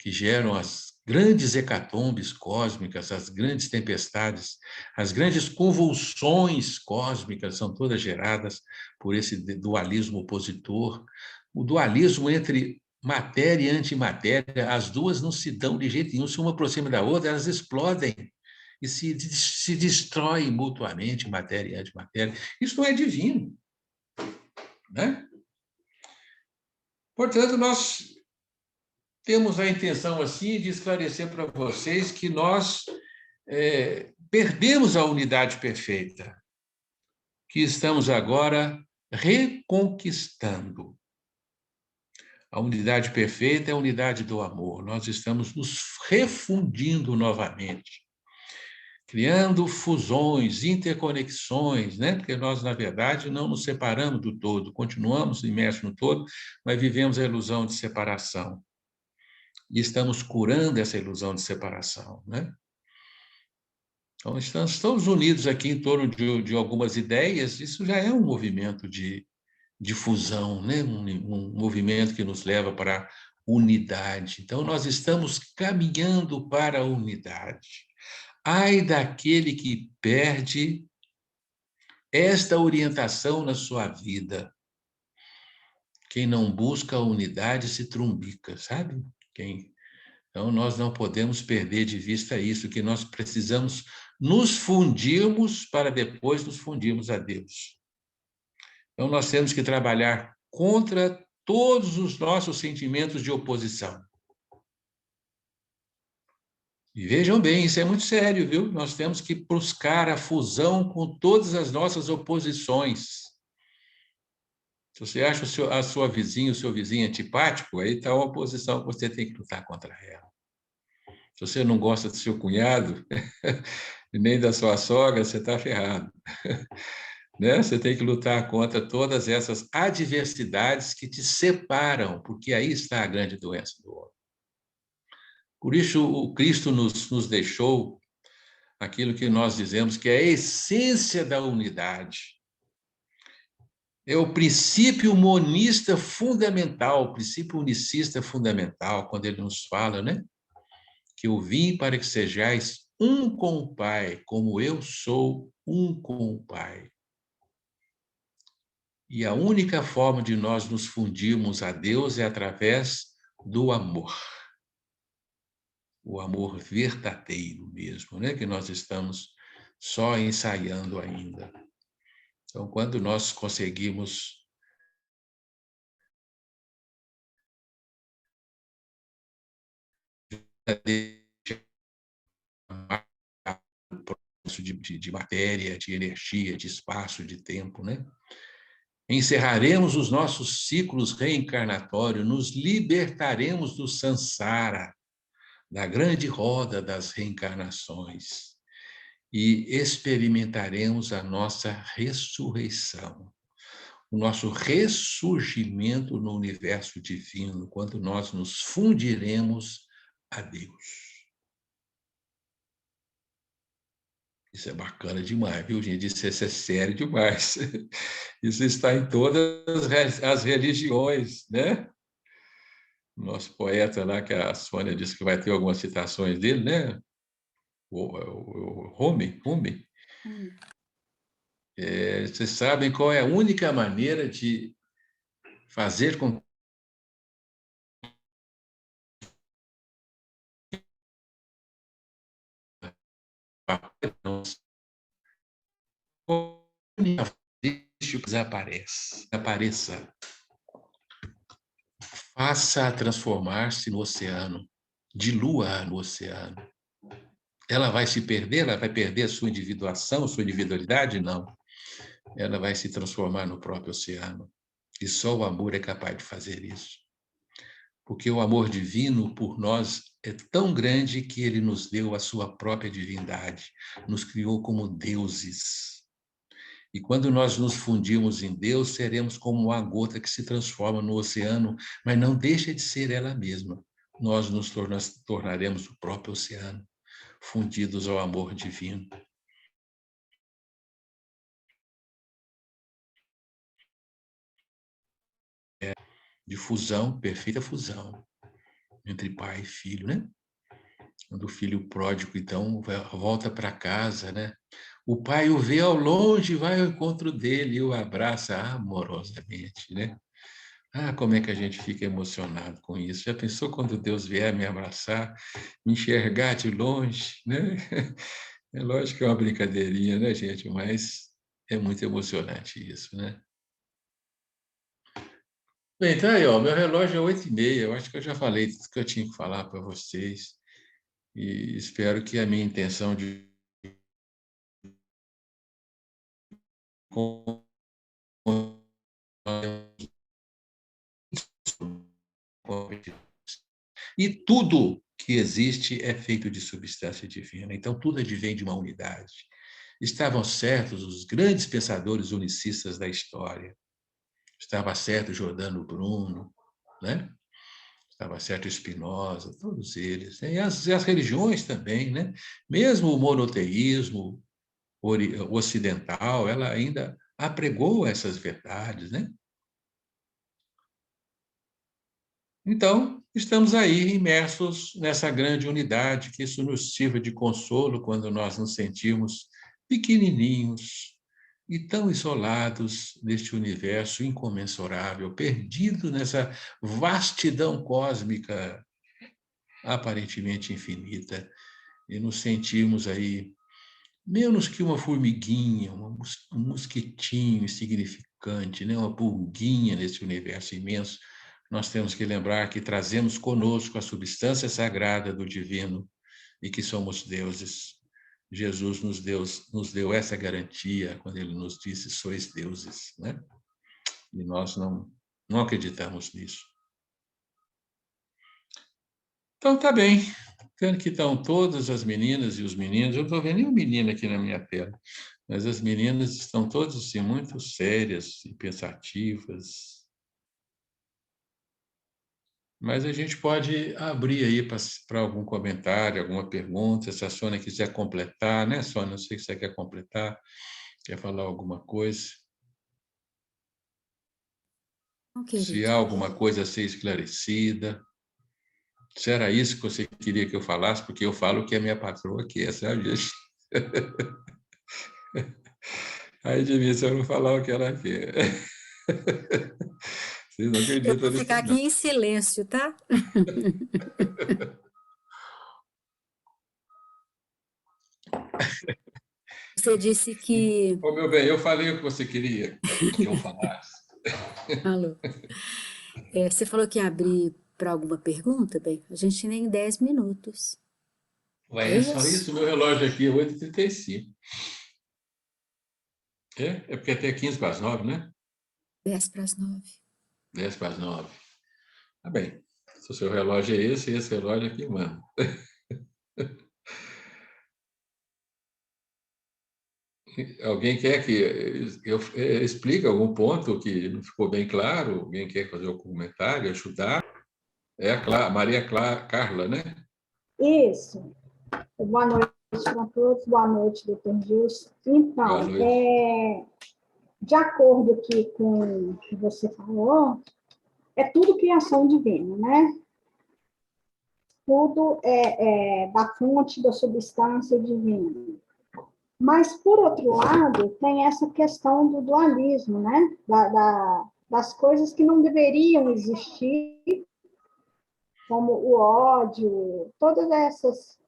que geram as grandes hecatombes cósmicas, as grandes tempestades, as grandes convulsões cósmicas são todas geradas por esse dualismo opositor, o dualismo entre matéria e antimatéria, as duas não se dão de jeito nenhum, se uma aproxima da outra, elas explodem e se destroem mutuamente, matéria e antimatéria. Isso não é divino, né? Portanto, nós temos a intenção, assim, de esclarecer para vocês que nós perdemos a unidade perfeita, que estamos agora reconquistando. A unidade perfeita é a unidade do amor. Nós estamos nos refundindo novamente, criando fusões, interconexões, né? Porque nós, na verdade, não nos separamos do todo, continuamos imersos no todo, mas vivemos a ilusão de separação. E estamos curando essa ilusão de separação, né? Então, estamos todos unidos aqui em torno de algumas ideias, isso já é um movimento de fusão, né? Um movimento que nos leva para a unidade. Então, nós estamos caminhando para a unidade. Ai daquele que perde esta orientação na sua vida. Quem não busca a unidade se trumbica, sabe? Então, nós não podemos perder de vista isso, que nós precisamos nos fundirmos para depois nos fundirmos a Deus. Então, nós temos que trabalhar contra todos os nossos sentimentos de oposição. E vejam bem, isso é muito sério, viu? Nós temos que buscar a fusão com todas as nossas oposições. Se você acha a sua vizinha, o seu vizinho antipático, aí está uma oposição que você tem que lutar contra ela. Se você não gosta do seu cunhado, nem da sua sogra, você está ferrado. Né? Você tem que lutar contra todas essas adversidades que te separam, porque aí está a grande doença do homem. Por isso, o Cristo nos deixou aquilo que nós dizemos que é a essência da unidade. É o princípio monista fundamental, o princípio unicista fundamental, quando ele nos fala, né? Que eu vim para que sejais um com o Pai, como eu sou um com o Pai. E a única forma de nós nos fundirmos a Deus é através do amor. O amor verdadeiro mesmo, né? Que nós estamos só ensaiando ainda. Então, quando nós conseguimos de matéria, de energia, de espaço, de tempo, né? Encerraremos os nossos ciclos reencarnatórios, nos libertaremos do samsara, da grande roda das reencarnações, e experimentaremos a nossa ressurreição, o nosso ressurgimento no universo divino, quando nós nos fundiremos a Deus. Isso é bacana demais, viu, gente? Isso é sério demais. Isso está em todas as religiões, né? Nosso poeta lá, que a Sônia disse que vai ter algumas citações dele, né? O Rumi. Vocês sabem qual é a única maneira de fazer com que desapareça. Faça-a transformar-se no oceano, dilua no oceano. Ela vai se perder? Ela vai perder a sua individuação, sua individualidade? Não. Ela vai se transformar no próprio oceano. E só o amor é capaz de fazer isso. Porque o amor divino por nós é tão grande que ele nos deu a sua própria divindade, nos criou como deuses. E quando nós nos fundimos em Deus, seremos como uma gota que se transforma no oceano, mas não deixa de ser ela mesma. Nós nos tornaremos o próprio oceano, fundidos ao amor divino. De fusão, perfeita fusão, entre pai e filho, né? Quando o filho pródigo, então, volta para casa, né? O pai o vê ao longe, vai ao encontro dele e o abraça amorosamente, né? Ah, como é que a gente fica emocionado com isso? Já pensou quando Deus vier me abraçar, me enxergar de longe, né? É lógico que é uma brincadeirinha, né, gente? Mas é muito emocionante isso, né? Bem, tá aí, ó, meu relógio é 8h30. Eu acho que eu já falei tudo que eu tinha que falar para vocês. E espero que a minha intenção de e tudo que existe é feito de substância divina. Então, tudo advém de uma unidade. Estavam certos os grandes pensadores unicistas da história. Estava certo Giordano Bruno, né? Estava certo Spinoza, todos eles. Né? E as religiões também, né? Mesmo o monoteísmo ocidental, ela ainda apregou essas verdades, né? Então, estamos aí imersos nessa grande unidade, que isso nos sirva de consolo quando nós nos sentimos pequenininhos e tão isolados neste universo incomensurável, perdidos nessa vastidão cósmica aparentemente infinita, e nos sentimos aí menos que uma formiguinha, um mosquitinho insignificante, né? Uma pulguinha nesse universo imenso. Nós temos que lembrar que trazemos conosco a substância sagrada do divino e que somos deuses. Jesus nos deu essa garantia quando ele nos disse: sois deuses, né? E nós não acreditamos nisso. Então, tá bem. Vendo que estão todas as meninas e os meninos, eu não estou vendo nenhum menino aqui na minha tela, mas as meninas estão todas assim, muito sérias e pensativas. Mas a gente pode abrir aí para algum comentário, alguma pergunta, se a Sônia quiser completar, né, Sônia? Não sei se você quer completar, quer falar alguma coisa. Não, Se há querido. alguma coisa a ser esclarecida. Se era isso que você queria que eu falasse, porque eu falo que é minha patroa que é, sabe? Aí de mim, se eu não falar o que ela quer. Vocês não Eu acreditam vou nisso, ficar aqui não. em silêncio, tá? Você disse que. Ô, meu bem, eu falei o que você queria que eu falasse. Alô. Você falou que ia abrir para alguma pergunta? Bem, a gente tem 10 minutos. Ué, É é só isso? isso? Meu relógio aqui é 8h35. É porque até 8h45, né? 10 para as 9. 8h45. Tá bem. Se o seu relógio é esse relógio aqui, mano. Alguém quer que eu explique algum ponto que não ficou bem claro? Alguém quer fazer algum comentário, ajudar? É a Maria Carla, né? Isso. Boa noite a todos. Boa noite, doutor Gilson. Boa Então, noite. de acordo aqui com o que você falou, é tudo criação divina, né? Tudo é da fonte da substância divina. Mas, por outro lado, tem essa questão do dualismo, né? Das coisas que não deveriam existir, como o ódio, todas essas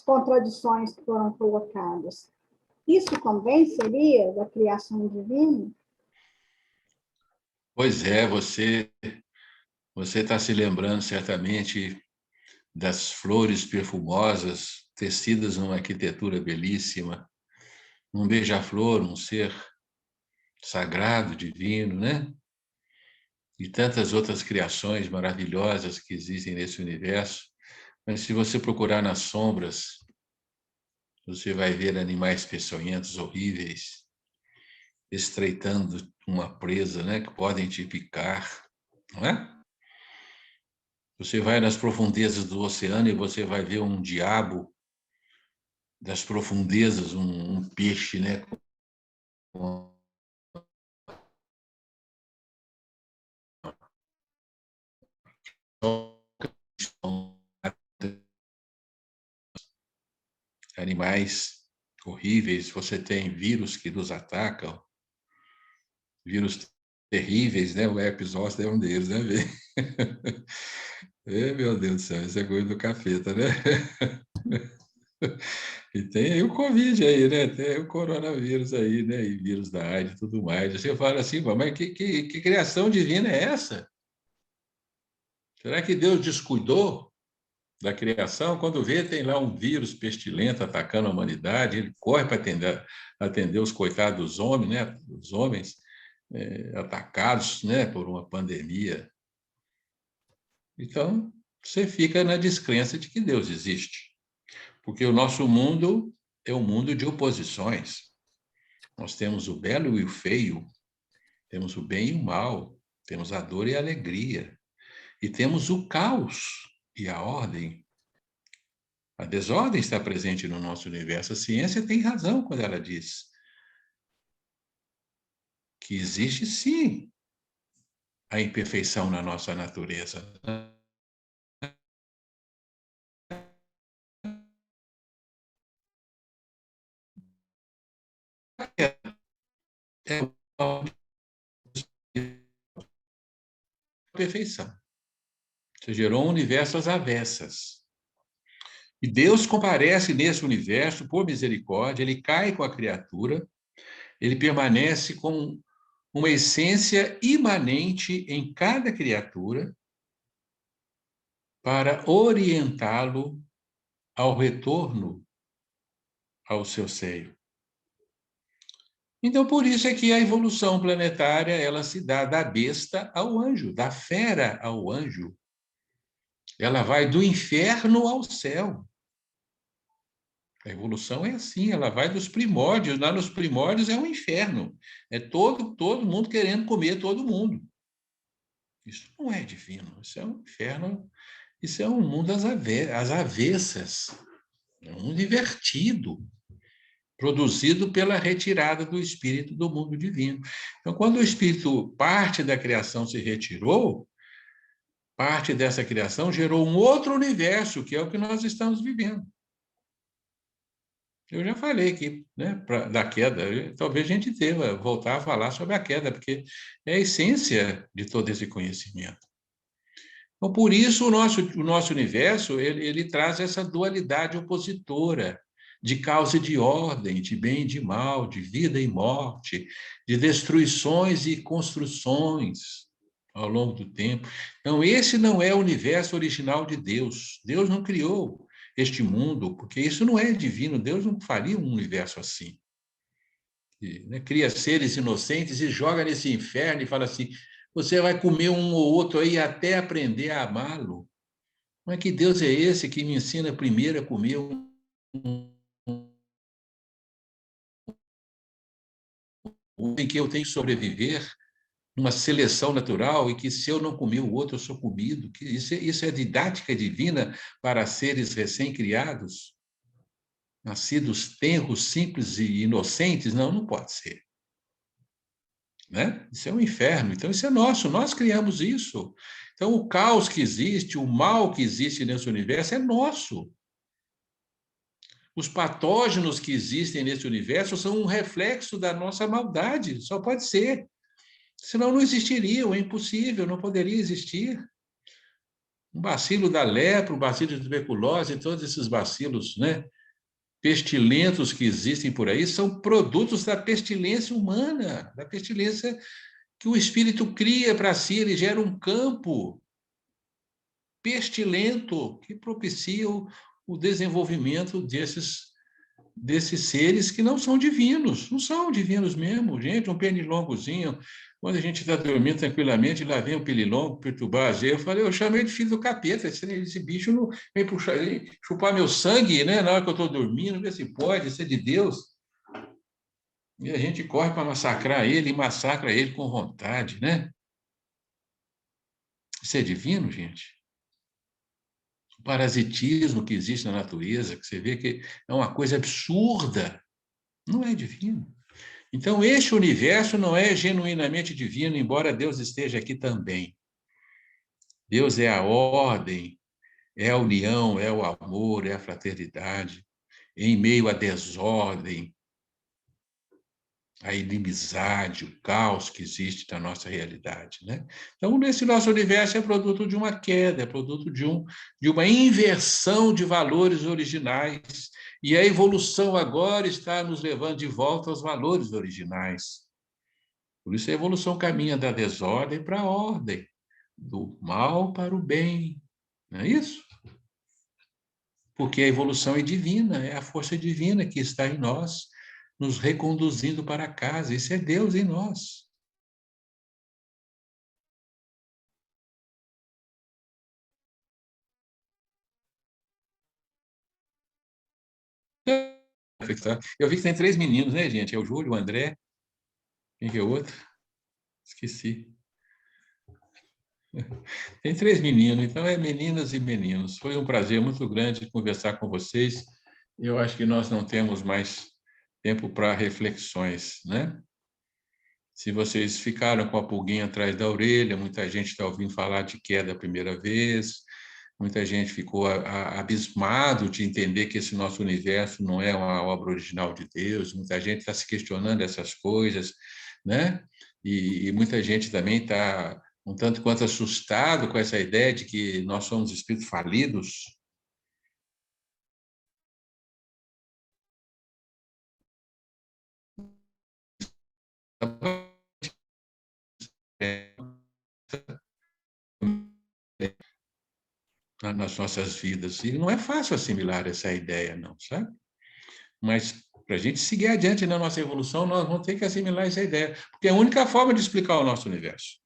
contradições que foram colocadas. Isso também seria da criação divina? Pois é, você está se lembrando certamente das flores perfumosas tecidas numa arquitetura belíssima, um beija-flor, um ser sagrado, divino, né? E tantas outras criações maravilhosas que existem nesse universo. Mas se você procurar nas sombras, você vai ver animais peçonhentos horríveis, estreitando uma presa, né, que podem te picar, não é? Você vai nas profundezas do oceano e você vai ver um diabo das profundezas, um peixe, né, com animais horríveis. Você tem vírus que nos atacam, vírus terríveis, né? O herpes zoster é um deles, né? Meu Deus do céu, isso é coisa do capeta, né? E tem aí o Covid aí, né? Tem o coronavírus aí, né? E vírus da AIDS e tudo mais. Você fala assim, mas que criação divina é essa? Será que Deus descuidou da criação? Quando vê, tem lá um vírus pestilento atacando a humanidade, ele corre para atender os coitados dos homens, né? Os homens atacados, né? Por uma pandemia. Então, você fica na descrença de que Deus existe. Porque o nosso mundo é um mundo de oposições. Nós temos o belo e o feio, temos o bem e o mal, temos a dor e a alegria, e temos o caos e a ordem. A desordem está presente no nosso universo. A ciência tem razão quando ela diz que existe, sim, a imperfeição na nossa natureza. É uma perfeição. Você gerou um universo às avessas. E Deus comparece nesse universo por misericórdia, ele cai com a criatura, ele permanece com uma essência imanente em cada criatura para orientá-lo ao retorno ao seu seio. Então, por isso é que a evolução planetária, ela se dá da besta ao anjo, da fera ao anjo. Ela vai do inferno ao céu. A evolução é assim, ela vai dos primórdios. Lá nos primórdios é um inferno. É todo mundo querendo comer todo mundo. Isso não é divino, isso é um inferno, isso é um mundo às avessas, é um mundo invertido, produzido pela retirada do espírito do mundo divino. Então, quando o espírito, parte da criação se retirou, parte dessa criação gerou um outro universo, que é o que nós estamos vivendo. Eu já falei aqui, né, da queda. Talvez a gente deva voltar a falar sobre a queda, porque é a essência de todo esse conhecimento. Então, por isso, o nosso universo ele traz essa dualidade opositora de causa e de ordem, de bem e de mal, de vida e morte, de destruições e construções ao longo do tempo. Então, esse não é o universo original de Deus. Deus não criou este mundo, porque isso não é divino. Deus não faria um universo assim. Né? Cria seres inocentes e joga nesse inferno e fala assim: você vai comer um ou outro aí até aprender a amá-lo. Mas que Deus é esse que me ensina primeiro a comer em que eu tenho que sobreviver numa seleção natural e que se eu não comer o outro, eu sou comido? Que isso é didática divina para seres recém-criados? nascidos tenros, simples e inocentes, não, não pode ser. Né? Isso é um inferno, então isso é nosso, nós criamos isso. Então o caos que existe, o mal que existe nesse universo é nosso. Os patógenos que existem nesse universo são um reflexo da nossa maldade, só pode ser. Senão não existiriam, é impossível, não poderia existir. Um bacilo da lepra, um bacilo de tuberculose, todos esses bacilos, né, pestilentos que existem por aí, são produtos da pestilência humana, da pestilência que o espírito cria para si, ele gera um campo pestilento que propicia o desenvolvimento desses seres que não são divinos, não são divinos mesmo, gente, um pernilongozinho, quando a gente está dormindo tranquilamente, lá vem um pernilongo perturbar a gente, eu chamei de filho do capeta, esse bicho não vem puxar, chupar meu sangue, né, na hora que eu estou dormindo, vê se pode, isso é de Deus. E a gente corre para massacrar ele, e massacra ele com vontade, né? Isso é divino, gente? O parasitismo que existe na natureza, que você vê que é uma coisa absurda, não é divino. Então, este universo não é genuinamente divino, embora Deus esteja aqui também. Deus é a ordem, é a união, é o amor, é a fraternidade, em meio à desordem, a inimizade, o caos que existe na nossa realidade, né? Então, nesse nosso universo é produto de uma queda, é produto de uma inversão de valores originais, e a evolução agora está nos levando de volta aos valores originais. Por isso a evolução caminha da desordem para a ordem, do mal para o bem, não é isso? Porque a evolução é divina, é a força divina que está em nós, nos reconduzindo para casa. Isso é Deus em nós. Eu vi que tem 3 meninos, né, gente? É o Júlio, o André, quem que é o outro? Esqueci. Tem 3 meninos, então é meninas e meninos. Foi um prazer muito grande conversar com vocês. Eu acho que nós não temos mais tempo para reflexões, né? Se vocês ficaram com a pulguinha atrás da orelha, muita gente está ouvindo falar de queda a primeira vez, muita gente ficou abismado de entender que esse nosso universo não é uma obra original de Deus, muita gente está se questionando essas coisas, né? E muita gente também está um tanto quanto assustado com essa ideia de que nós somos espíritos falidos. Nas nossas vidas. E não é fácil assimilar essa ideia, não, sabe? Mas para a gente seguir adiante na nossa evolução, nós vamos ter que assimilar essa ideia, porque é a única forma de explicar o nosso universo.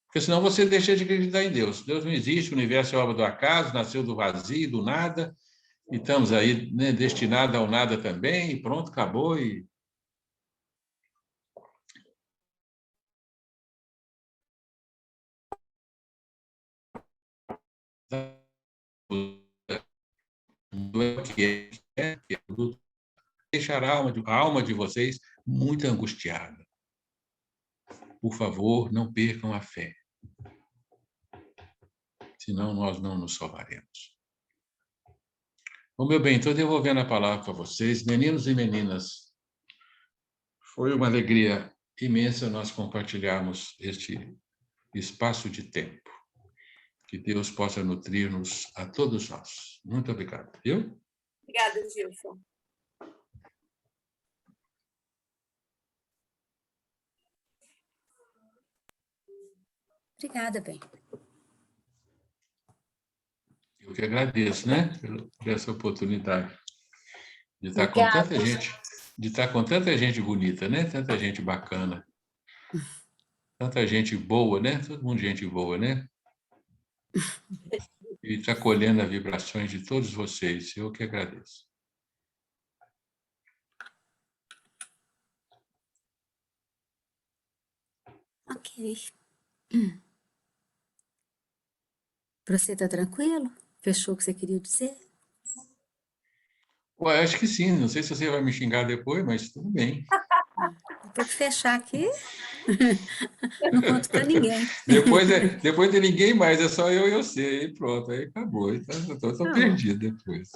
Porque senão você deixa de acreditar em Deus. Deus não existe, o universo é obra do acaso, nasceu do vazio, do nada, e estamos aí, né, destinados ao nada também, e pronto, acabou. E deixará a alma de vocês muito angustiada. Por favor, não percam a fé. Senão nós não nos salvaremos. Bom, meu bem, estou devolvendo a palavra para vocês, meninos e meninas. Foi uma alegria imensa nós compartilharmos este espaço de tempo. Que Deus possa nutrir-nos a todos nós. Muito obrigado, viu? Obrigada, Gilson. Obrigada, bem. Eu que agradeço, né, por essa oportunidade de estar com Obrigada. tanta gente, de estar com tanta gente bonita, né? Tanta gente bacana. Tanta gente boa, né? Todo mundo gente boa, né? E está colhendo as vibrações de todos vocês. Eu que agradeço. Ok. Você está tranquilo? Fechou o que você queria dizer? Ué, acho que sim, não sei se você vai me xingar depois, mas tudo bem. Vou ter que fechar aqui, não conto para ninguém. Depois de ninguém mais, é só eu e você, aí pronto, aí acabou. Então, eu estou Tá bom. perdido depois.